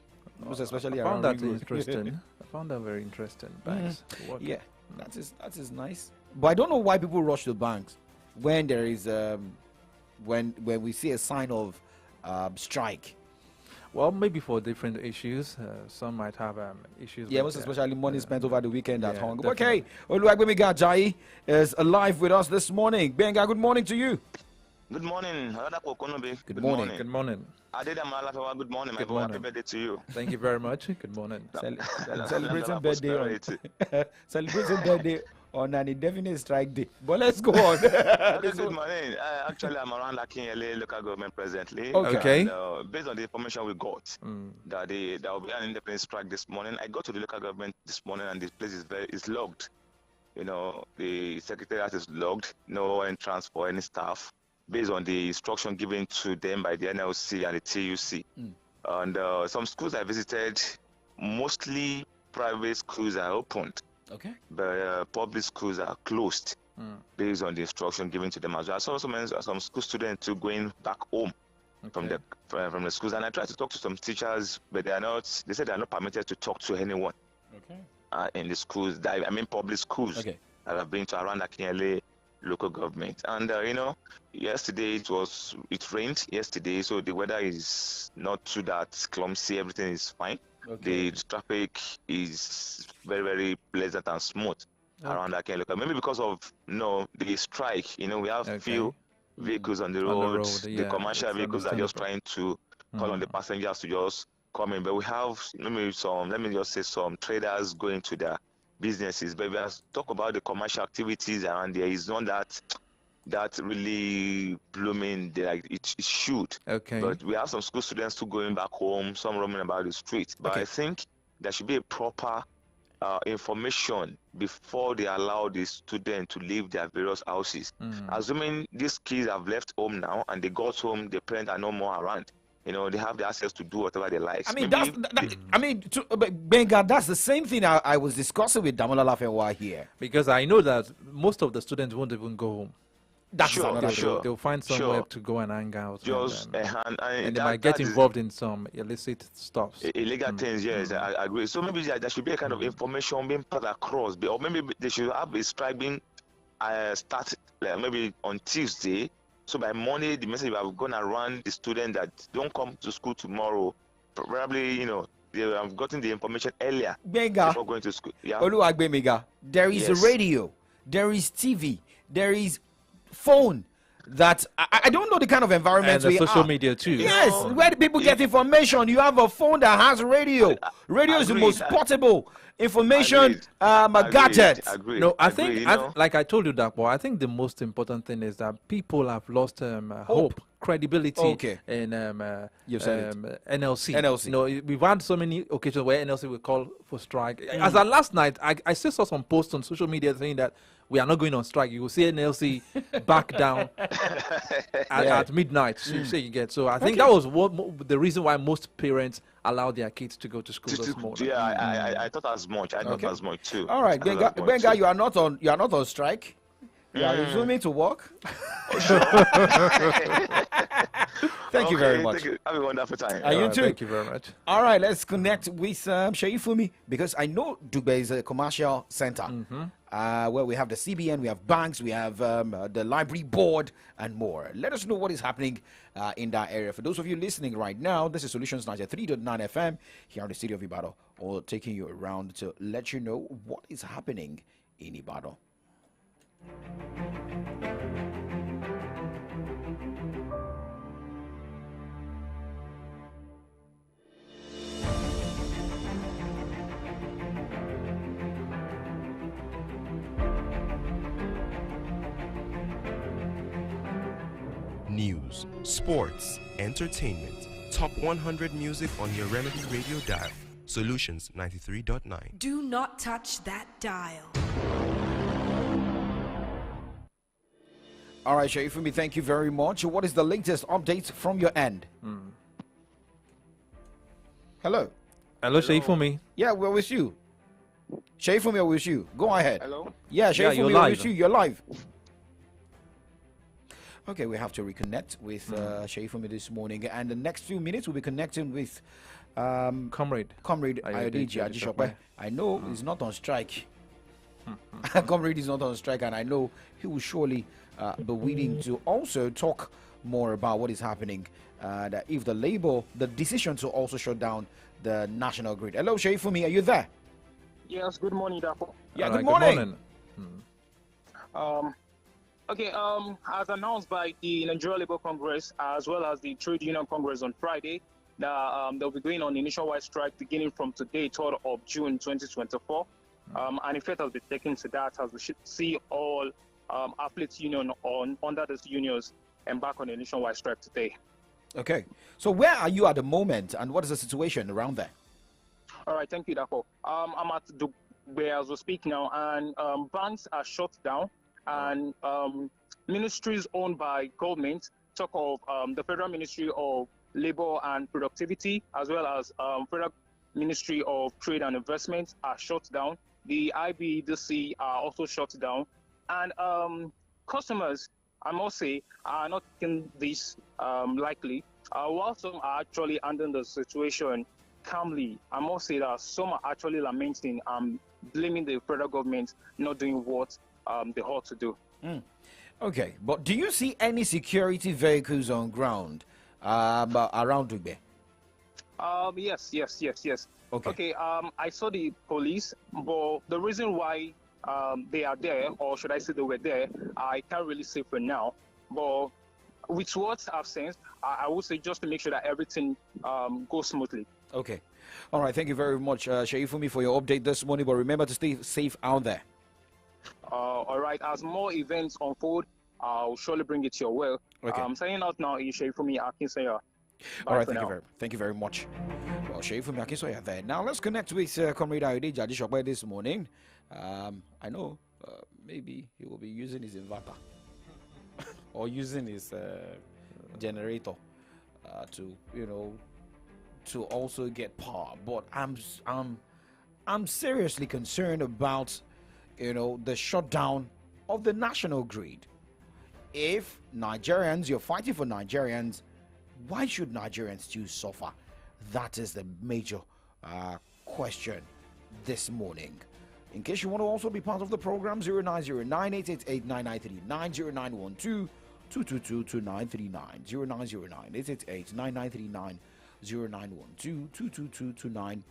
most especially around Ring Road. Interesting. I found that very interesting. Banks working. Yeah, that is nice. But I don't know why people rush to banks when there is when we see a sign of strike. Well, maybe for different issues. Some might have issues. Yeah, most especially money spent over the weekend at home. Definitely. Okay, Oluwagbemi Gajayi is alive with us this morning. Benga, good morning to you. Good morning, OLADAPO, OKUNUBI. Good morning. Good morning. Good morning, my Good boy. morning. Happy birthday to you. Thank you very much. Good morning. Celebrating birthday. Celebrating birthday on an indefinite strike day. But let's go on. Okay, good morning. Actually, I'm around Akinyele local government presently. Okay. And, based on the information we got, that there will be an independent strike this morning. I got to the local government this morning, and this place is locked. You know, the secretariat is locked. No entrance for any staff, based on the instruction given to them by the NLC and the TUC. And some schools I visited, mostly private schools are opened. Okay. But public schools are closed based on the instruction given to them as well. I saw some school students too going back home from the schools, and I tried to talk to some teachers, but they said they are not permitted to talk to anyone. Okay. In the schools, public schools that I've been to around Akinyele local government. And you know, yesterday it rained yesterday, so the weather is not too that clumsy. Everything is fine. The traffic is very, very pleasant and smooth around Akinyele. Maybe because of the strike. You know, we have few vehicles on the road. The commercial vehicles are just trying to call on the passengers to just come in. But we have some traders going to their businesses. But we have talk about the commercial activities around there. It's not that really blooming like it should. Okay. But we have some school students too going back home, some roaming about the streets. But I think there should be a proper information before they allow the student to leave their various houses. Assuming these kids have left home now and they got home, the parents are no more around. You know, they have the access to do whatever they like. I mean, Benga, that's the same thing I was discussing with Damola Lafewa here. Because I know that most of the students won't even go home. That's They'll find somewhere to go and hang out. And they might get involved in some illicit stuff. Illegal things, yes, I agree. So maybe there should be a kind of information being passed across. Or maybe they should have a strike being started maybe on Tuesday. So by Monday, the message we are going to run the students that don't come to school tomorrow. Probably, you know, they have gotten the information earlier before going to school. Yeah. There is a radio, there is TV, there is phone. That I don't know the kind of environment and the social media too. Yes, where do people get information? You have a phone that has radio. Radio is the most portable information gadget. No, I think, like I told you that, but I think the most important thing is that people have lost hope, credibility in NLC. You know, we've had so many occasions where NLC will call for strike. As of last night, I still saw some posts on social media saying that we are not going on strike. You will see NLC back down at midnight. So you get. So I think that was the reason why most parents allow their kids to go to school this morning. Yeah, I thought as much. I thought as much too. All right, Benga, you are not on strike. You are resuming to work. Thank you very much. Have a wonderful time. You too. Thank you very much. All right, let's connect with Sheifumi, because I know Dubai is a commercial center where we have the CBN, we have banks, we have the library board and more. Let us know what is happening in that area. For those of you listening right now, this is Solutions 93.9 FM here in the city of Ibadan, or taking you around to let you know what is happening in Ibadan. News, sports, entertainment, top 100 music on your Remedy Radio dial. Solutions 93.9. Do not touch that dial. All right, Sheifumi, thank you very much. What is the latest update from your end? Hello. Hello, Sheifumi. Yeah, we're with you. Sheifumi, we're with you. Go ahead. Hello. Yeah, Sheifumi, you're we're live. with you. You're live. Okay, we have to reconnect with Sheifumi this morning, and the next few minutes we'll be connecting with Comrade Ayodiji Ajishope. I know he's not on strike. Comrade is not on strike, and I know he will surely be willing to also talk more about what is happening. That if the decision to also shut down the national grid. Hello, Sheifumi, are you there? Yes. Good morning, Dapo. Yeah. Good morning. Okay, as announced by the Nigeria Labour Congress as well as the Trade Union Congress on Friday, they'll be going on a nationwide strike beginning from today, 3rd of June 2024. and effect has been taken to that as we should see all athletes union under these unions embark on a nationwide strike today. Okay. So where are you at the moment, and what is the situation around there? All right, thank you, Dako. I'm at Dubai as we speak now, and banks are shut down, and ministries owned by government, talk of the Federal Ministry of Labor and Productivity, as well as Federal Ministry of Trade and Investment, are shut down. The IBDC are also shut down, and customers, I must say, are not taking this lightly. While some are actually handling the situation calmly, I must say that some are actually lamenting and blaming the federal government not doing what they ought to do. Okay, but do you see any security vehicles on ground around Dubai? Yes. Okay. I saw the police, but the reason why they are there, or should I say they were there, I can't really say for now. But with what I've seen, I would say just to make sure that everything goes smoothly. Okay. All right. Thank you very much, Sheifumi, for your update this morning. But remember to stay safe out there. All right. As more events unfold, I'll surely bring it to your way. Okay. I'm signing out now. Sheifumi Akinsanya. All right. Thank you very much. Well, Sheifumi Akinsanya there. Now let's connect with Comrade Ayode Jadishokwe this morning. I know maybe he will be using his inverter or using his generator to also get power. But I'm seriously concerned about the shutdown of the national grid. If Nigerians, you're fighting for Nigerians, why should Nigerians still suffer? That is the major question this morning. In case you want to also be part of the program, 0909-888-9939, 0912-222-2939, 0909-888-9939, 0912-222-2939.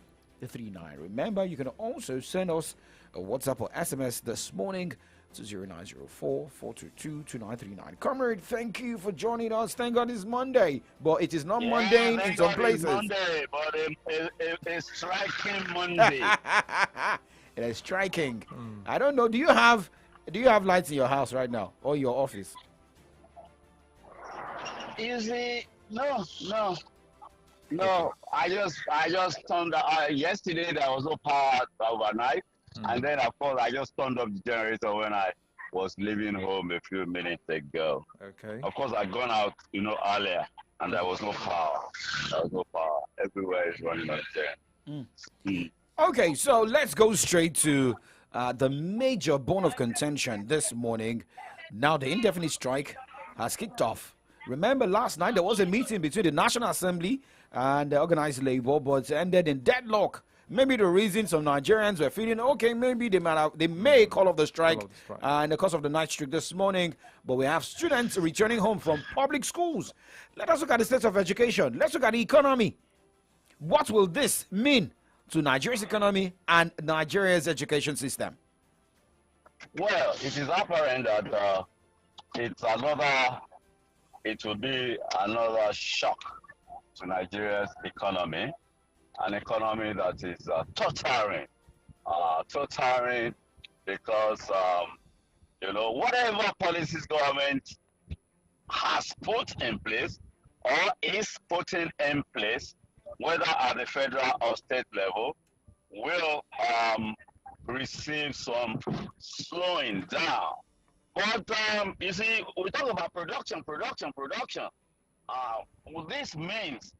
Remember, you can also send us a WhatsApp or SMS this morning to 0904-422-2939. Comrade, thank you for joining us. Thank God it's Monday, but it is not mundane in some places. It's Monday, but it's striking Monday. It is striking. I don't know. Do you have lights in your house right now or your office? Easy? No. I just turned. Yesterday there was no power overnight, and then of course I just turned off the generator when I was leaving home a few minutes ago. Okay. Of course I'd gone out, earlier, and there was no power. Everywhere is running on there. Okay, so let's go straight to the major bone of contention this morning. Now the indefinite strike has kicked off. Remember last night there was a meeting between the National Assembly and the organized labor, but it ended in deadlock. Maybe the reason some Nigerians were feeling, okay, maybe they may call off the strike in the course of the night strike this morning, but we have students returning home from public schools. Let us look at the state of education. Let's look at the economy. What will this mean to Nigeria's economy and Nigeria's education system? Well, it is apparent that it will be another shock to Nigeria's economy, an economy that is tottering because, whatever policies government has put in place or is putting in place, whether at the federal or state level, will receive some slowing down. But you see, we talk about production. This means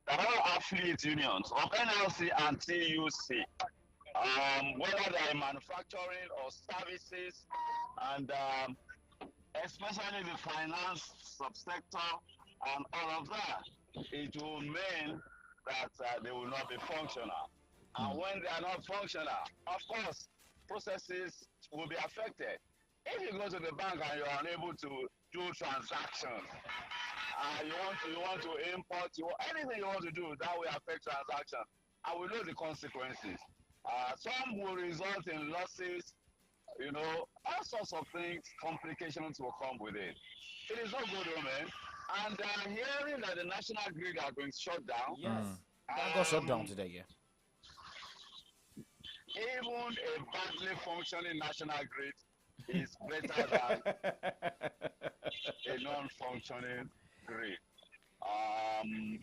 that all affiliate unions of NLC and TUC, whether they're in manufacturing or services, and especially the finance subsector and all of that, it will mean that they will not be functional. And when they are not functional, of course, processes will be affected. If you go to the bank and you are unable to do transactions, you want to import, anything you want to do, that will affect transactions. And we know the consequences. Some will result in losses, all sorts of things, complications will come with it. It is not good, man. And hearing that the national grid has been shut down. Yes. That got shut down today, yeah. even a badly functioning national grid is better than a non-functioning grid.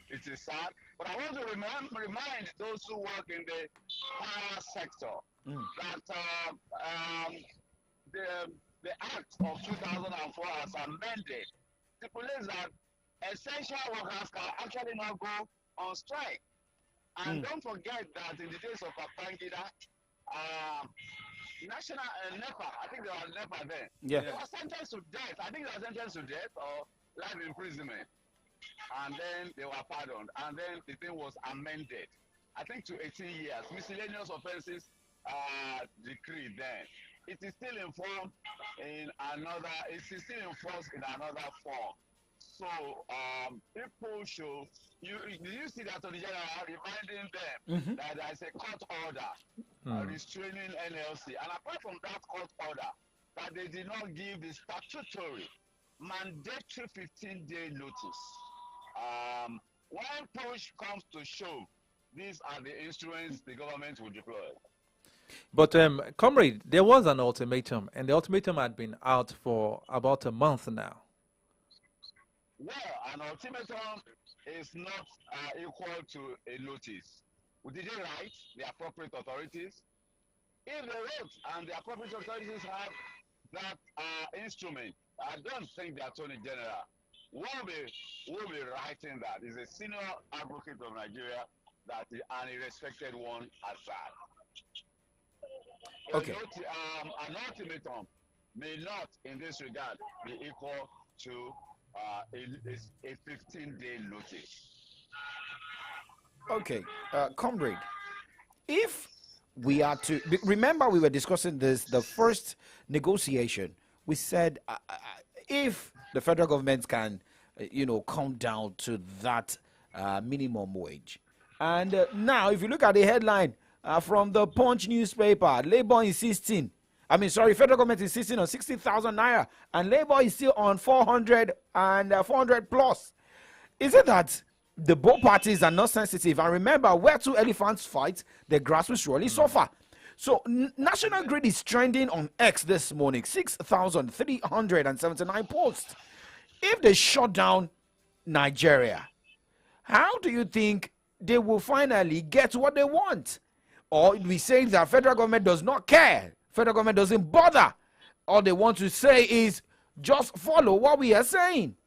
It is sad, but I want to remind those who work in the power sector that the Act of 2004 has amended stipulates that essential workers can actually not go on strike. And don't forget that in the days of Papangida, National NEPA, I think they were NEPA then. Yeah. They were sentenced to death. I think they were sentenced to death or life imprisonment. And then they were pardoned. And then the thing was amended, I think, to 18 years. Miscellaneous offenses decree then. It is still informed in another, it is still enforced in another form. So people should, you see that Attorney General reminding them that there is a court order restraining NLC. And apart from that court order, that they did not give the statutory mandatory 15-day notice. When push comes to shove, these are the instruments the government will deploy. But, comrade, there was an ultimatum, and the ultimatum had been out for about a month now. Well, an ultimatum is not equal to a notice. Did they write the appropriate authorities? If they wrote and the appropriate authorities have that instrument, I don't think the Attorney General will be writing that. He's a senior advocate of Nigeria, that is an respected one as that. Okay. An ultimatum may not, in this regard, be equal to a 15-day notice. Okay, comrade, if we are to remember, we were discussing this, the first negotiation. We said if the federal government can, come down to that minimum wage, and now if you look at the headline from the Punch newspaper, Labour insisting. Federal government insisting on 60,000 naira, and Labour is still on 400 and 400 plus. Is it that the both parties are not sensitive? And remember, where two elephants fight, the grass will surely suffer. So, National Grid is trending on X this morning, 6,379 posts. If they shut down Nigeria, how do you think they will finally get what they want? Or we say that federal government does not care, federal government doesn't bother. All they want to say is just follow what we are saying.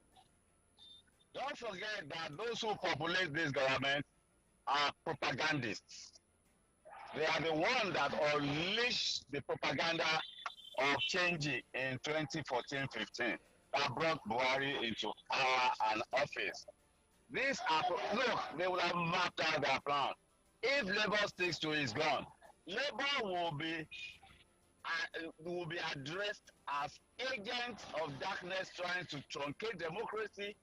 Don't forget that those who populate this government are propagandists. They are the ones that unleashed the propaganda of changing in 2014-15 that brought Buhari into power and office. These are, look, they will have mapped out their plan. If Labour sticks to his gun, Labour will be addressed as agents of darkness trying to truncate democracy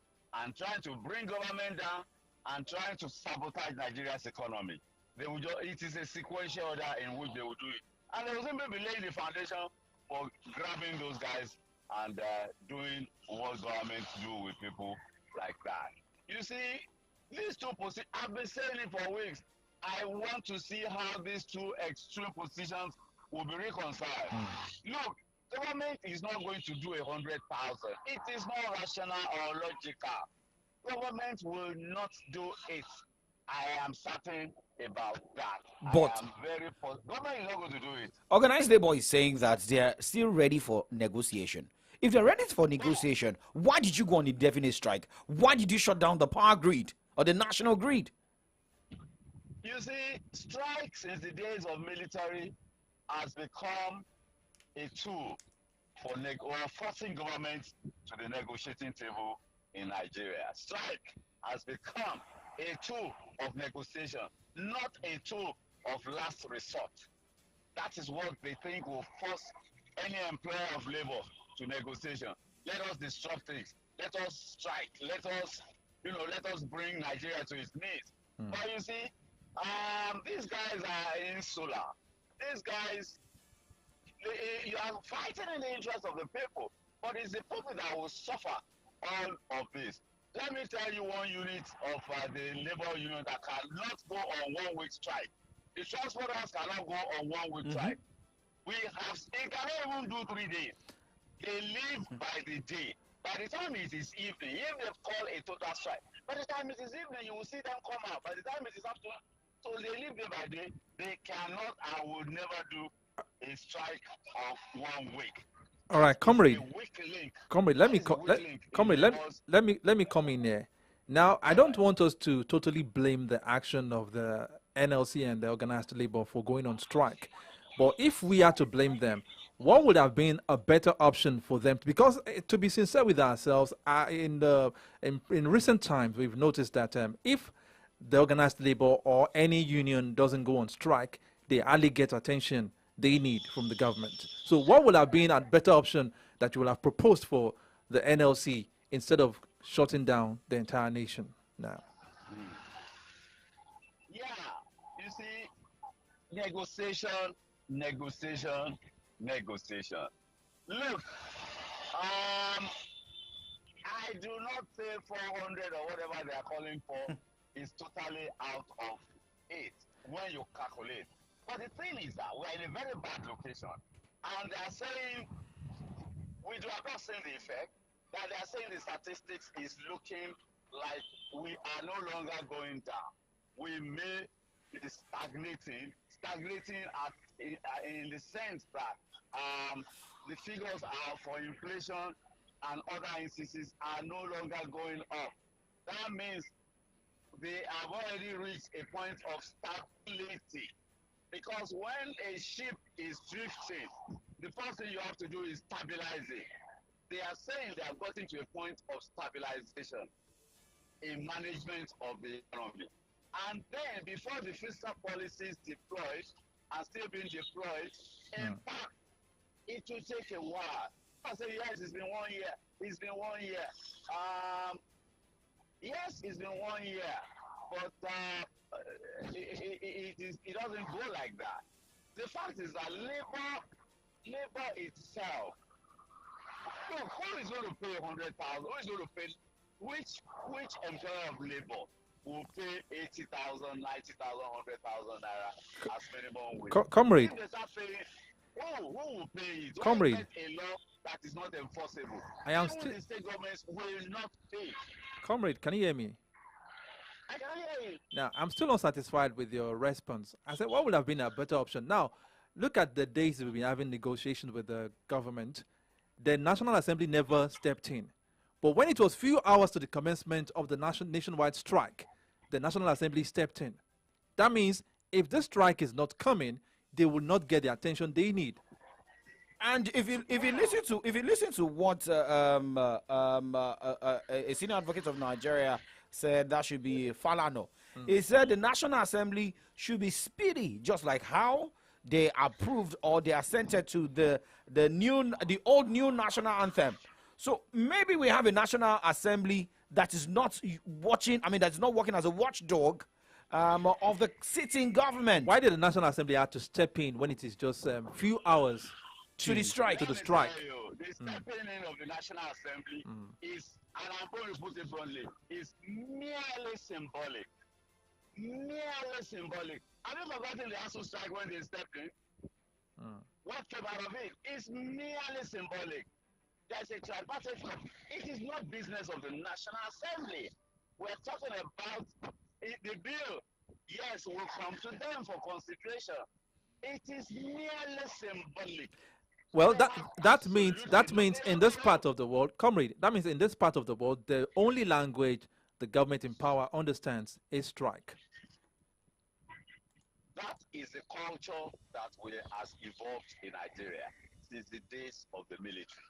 and trying to bring government down and trying to sabotage Nigeria's economy. It is a sequential order in which they will do it. And they will simply be laying the foundation for grabbing those guys and doing what governments do with people like that. You see, these two positions, I've been saying it for weeks. I want to see how these two extreme positions will be reconciled. Look, government is not going to do 100,000. It is not rational or logical. Government will not do it. I am certain about that. But government is not going to do it. Organized Labour is saying that they are still ready for negotiation. If they're ready for negotiation, why did you go on indefinite strike? Why did you shut down the power grid or the national grid? You see, strike since the days of military has become a tool for forcing governments to the negotiating table in Nigeria. Strike has become a tool of negotiation, not a tool of last resort. That is what they think will force any employer of labor to negotiation. Let us disrupt things. Let us strike. Let us bring Nigeria to its knees. But you see, these guys are insular. These guys, you are fighting in the interest of the people, but it's the people that will suffer all of this. Let me tell you one unit of the labor union that cannot go on 1 week strike. The transporters cannot go on 1 week strike. They cannot even do 3 days. They live by the day. By the time it is evening, if they call a total strike, by the time it is evening, you will see them come out. By the time it is afternoon, so they live day by day. They cannot and will never do a strike of 1 week. All right, comrade. Comrade, let me come in here. Now, I don't want us to totally blame the action of the NLC and the organized labor for going on strike. But if we are to blame them, what would have been a better option for them? Because to be sincere with ourselves, in recent times, we've noticed that if the organized labor or any union doesn't go on strike, they hardly get attention they need from the government. So what would have been a better option that you would have proposed for the NLC instead of shutting down the entire nation now? Yeah, you see, negotiation. Look, I do not say 400 or whatever they are calling for is totally out of it when you calculate. But the thing is that we're in a very bad location. And they are saying, we are not seeing the effect, that they are saying the statistics is looking like we are no longer going down. We may be stagnating in the sense that the figures are for inflation and other instances are no longer going up. That means they have already reached a point of stability. Because when a ship is drifting, the first thing you have to do is stabilize it. They are saying they have gotten to a point of stabilization in management of the economy. And then before the fiscal policy is deployed and still being deployed, in fact, it will take a while. I say, yes, it's been 1 year. It's been 1 year. Yes, it's been 1 year. But it doesn't go like that. The fact is that labor itself, look, who is going to pay 100,000? Who is going to pay? Which employer of labor will pay 80,000, 90,000, 100,000 naira as minimum wage? Comrade. If they start paying, who will pay it? Comrade. A law that is not enforceable. I am Even the state governments will not pay. Comrade, can you hear me? I can hear you. Now, I'm still not satisfied with your response. I said, what would have been a better option? Now, look at the days we've been having negotiations with the government. The National Assembly never stepped in. But when it was few hours to the commencement of the nationwide strike, the National Assembly stepped in. That means if the strike is not coming, they will not get the attention they need. And if you listen to what a senior advocate of Nigeria said, that should be Falano. He said the National Assembly should be speedy, just like how they approved or they assented to the old new national anthem. So maybe we have a National Assembly that is not watching. I mean, that's not working as a watchdog of the sitting government. Why did the National Assembly have to step in when it is just few hours to the strike? The stepping in of the National Assembly is, and I'm going to put it bluntly, is merely symbolic. Merely symbolic. Have you forgotten the ASU strike when they stepped in? What came out of it? It's merely symbolic. There's a tripartite. It is not business of the National Assembly. We're talking about the bill. Yes, will come to them for consideration. It is merely symbolic. Well, that means in this part of the world, comrade, that means in this part of the world, the only language the government in power understands is strike. That is the culture that has evolved in Nigeria since the days of the military.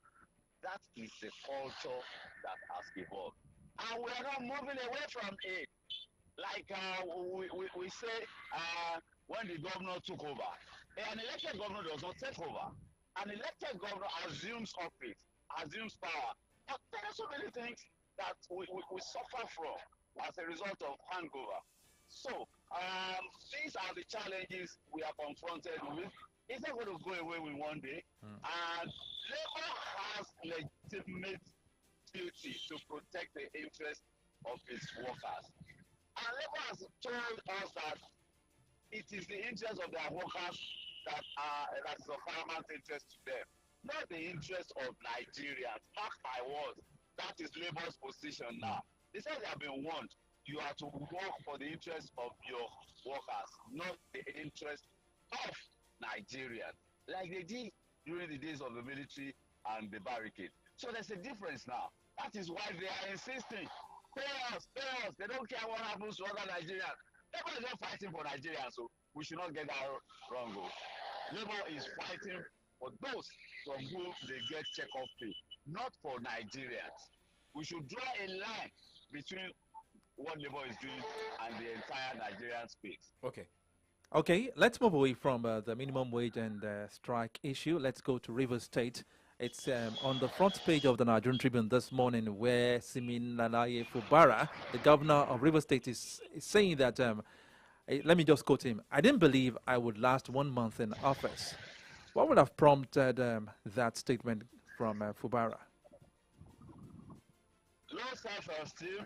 That is the culture that has evolved. And we are not moving away from it. Like we say when the governor took over. An elected governor does not take over. An elected governor assumes office, assumes power. But there are so many things that we suffer from as a result of hangover. So these are the challenges we are confronted with. It's not going to go away with one day. And labor has legitimate duty to protect the interests of its workers. And labor has told us that it is the interest of their workers that is of paramount interest to them, not the interest of Nigerians. Mark my words, that is Labour's position now. They said they have been warned. You are to work for the interest of your workers, not the interest of Nigerians, like they did during the days of the military and the barricade. So there's a difference now. That is why they are insisting. Pay us, pay us. They don't care what happens to other Nigerians. Labour is not fighting for Nigerians, so we should not get that wrong. Labour is fighting for those from whom they get check-off pay, not for Nigerians. We should draw a line between what Labour is doing and the entire Nigerian space. Okay, let's move away from the minimum wage and strike issue. Let's go to Rivers State. It's on the front page of the Nigerian Tribune this morning, where Siminalayi Fubara, the governor of Rivers State, is saying that, let me just quote him, "I didn't believe I would last 1 month in office." What would have prompted that statement from Fubara? Low self-esteem,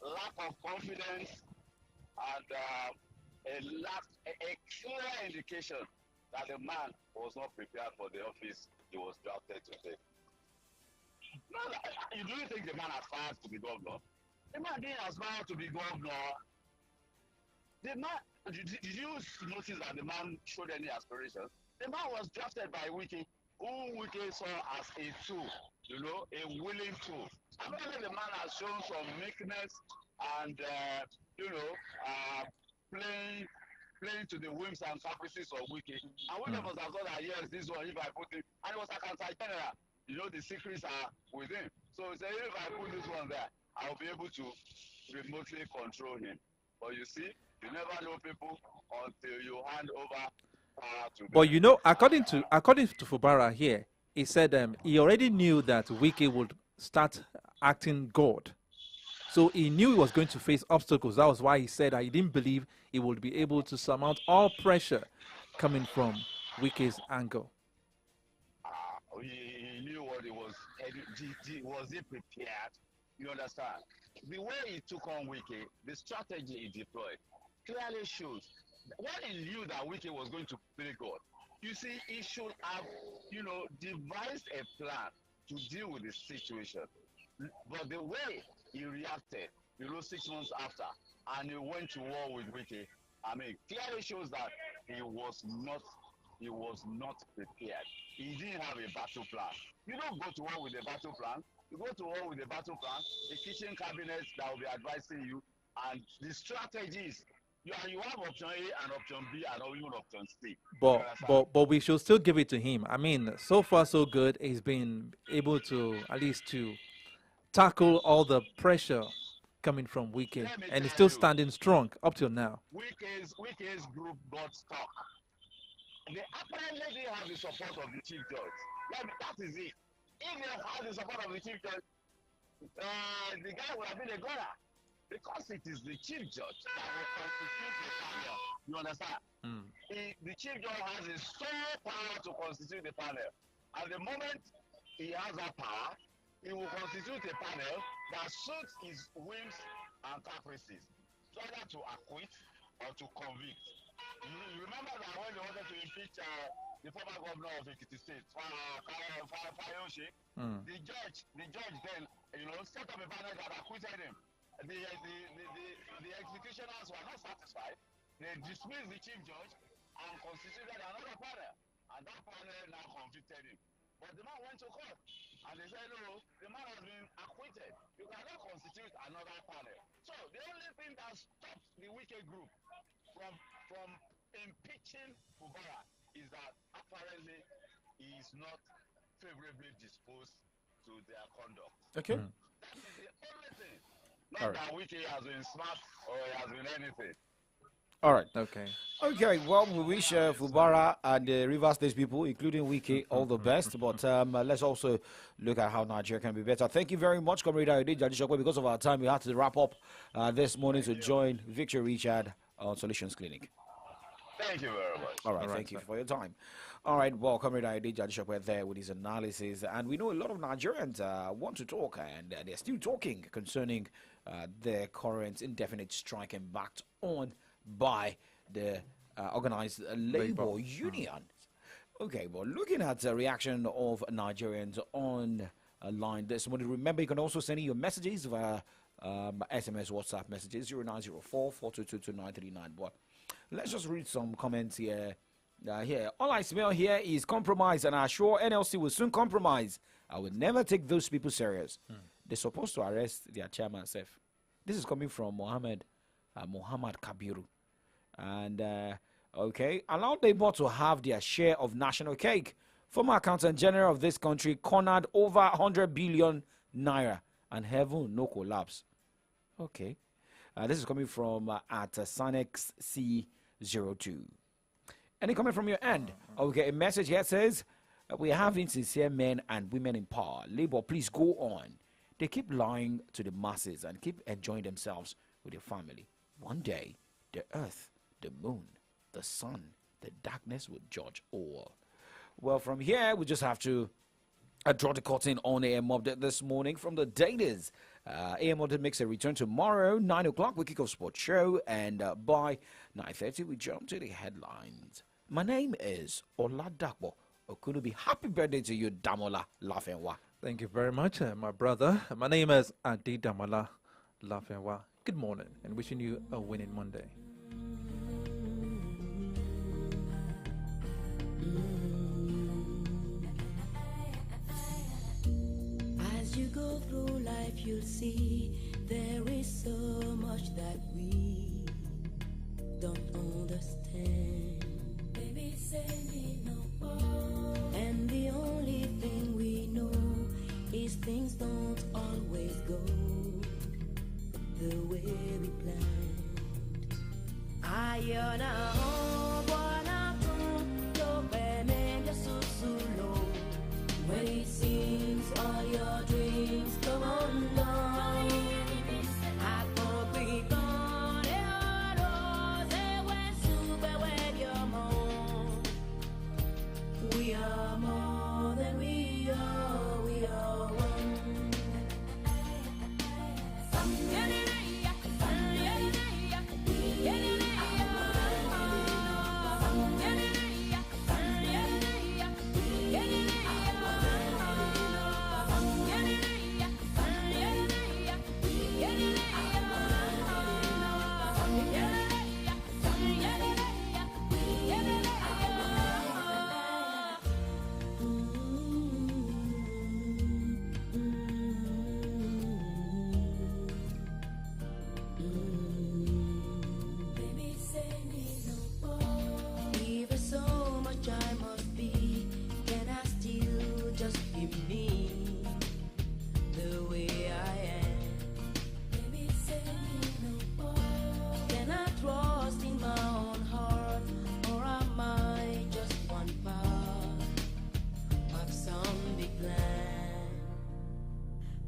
lack of confidence, and a clear indication that the man was not prepared for the office he was drafted to take. No, you do think the man aspires to be governor? The man didn't aspire to be governor. The man, did you notice that the man showed any aspiration? The man was drafted by Wiki, who Wiki saw as a tool, a willing tool. Apparently the man has shown some meekness and, playing to the whims and caprices of Wiki. And Wiki must have thought that, yes, this one, if I put it, and it was a counter-general. The secrets are with him. So he said, if I put this one there, I'll be able to remotely control him. But you see, you never know people until you hand over power to them. But according to Fubara here, he said he already knew that Wiki would start acting God. So he knew he was going to face obstacles. That was why he said he didn't believe he would be able to surmount all pressure coming from Wiki's angle. He knew what he was. Was he prepared? You understand? The way he took on Wiki, the strategy he deployed, clearly shows when he knew that Wiki was going to play God. You see, he should have, devised a plan to deal with the situation. But the way he reacted, 6 months after, and he went to war with Wiki, clearly shows that he was not prepared. He didn't have a battle plan. You don't go to war with a battle plan. You go to war with a battle plan, the kitchen cabinet that will be advising you, and the strategies. You have option A and option B and even option C. But we should still give it to him. So far so good. He's been able to at least to tackle all the pressure coming from Wiki, and he's still standing strong up till now. Wiki's group got stuck. They apparently didn't have the support of the chief judge. That is it. If they had the support of the chief judge, the guy would have been a goner. Because it is the chief judge that will constitute the panel. You understand? The chief judge has a sole power to constitute the panel. At the moment he has that power, he will constitute a panel that suits his whims and caprices, either to acquit or to convict. You remember that when they wanted to impeach the former governor of Ekiti State, Fayose, the judge then, set up a panel that acquitted him. The executioners were not satisfied. They dismissed the chief judge and constituted another panel. And that panel now convicted him. But the man went to court. And they said, no, the man has been acquitted. You cannot constitute another panel. So the only thing that stops the wicked group from impeaching Fubara is that apparently he is not favorably disposed to their conduct. Okay. That is the only thing. Not that Wiki has been smart or he has been anything. All right. Okay. Well, we wish Fubara and the Rivers State people, including Wiki, all the best. But let's also look at how Nigeria can be better. Thank you very much, Comrade Ayode Jadishokwe. Because of our time, we had to wrap up this morning to join Victor Richard on Solutions Clinic. Thank you very much. All right. Thank you for your time. All right. Well, Comrade Ayode Jadishokwe there with his analysis. And we know a lot of Nigerians want to talk, and they're still talking concerning their current indefinite strike embarked on by the organized labor union. Okay, well, looking at the reaction of Nigerians online this morning, remember you can also send in your messages via SMS, WhatsApp messages 0904-422-2939. But let's just read some comments here. All I smell here is compromise, and I assure NLC will soon compromise. I will never take those people serious. They're supposed to arrest their chairman, Sef. This is coming from Mohammed Kabiru. And okay, allow Labour to have their share of national cake. Former Accountant General of this country cornered over 100 billion naira, and heaven no collapse. Okay, this is coming from at Sanex C02. Any comment from your end? Okay, a message here says, we have insincere men and women in power. Labour, please go on. They keep lying to the masses and keep enjoying themselves with their family. One day, the earth, the moon, the sun, the darkness will judge all. Well, from here, we just have to draw the curtain on AM Update this morning from the Datas. AM Update makes a return tomorrow, 9 o'clock. We kick off sports show, and by 9:30, we jump to the headlines. My name is OLADAPO. OKUNUBI. Happy birthday to you, Damola Lafenwa. Thank you very much, my brother. My name is Adi Damola Lafenwa. Good morning, and wishing you a winning Monday. As you go through life, you'll see there is so much that we don't understand. Baby, say me no more. And the only thing we know is things don't always go the way we planned. Ayana when it seems all your dreams come undone, I can't be gone. We are more than we are. We are one.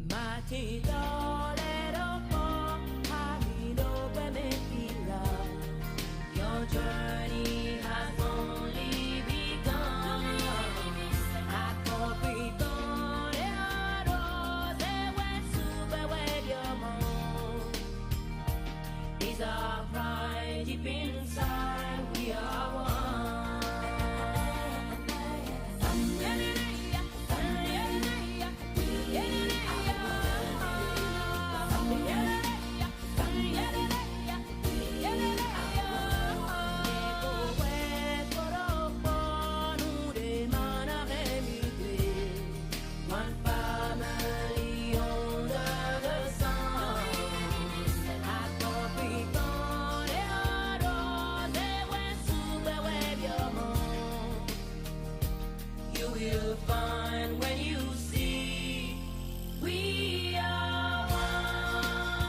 Mighty God.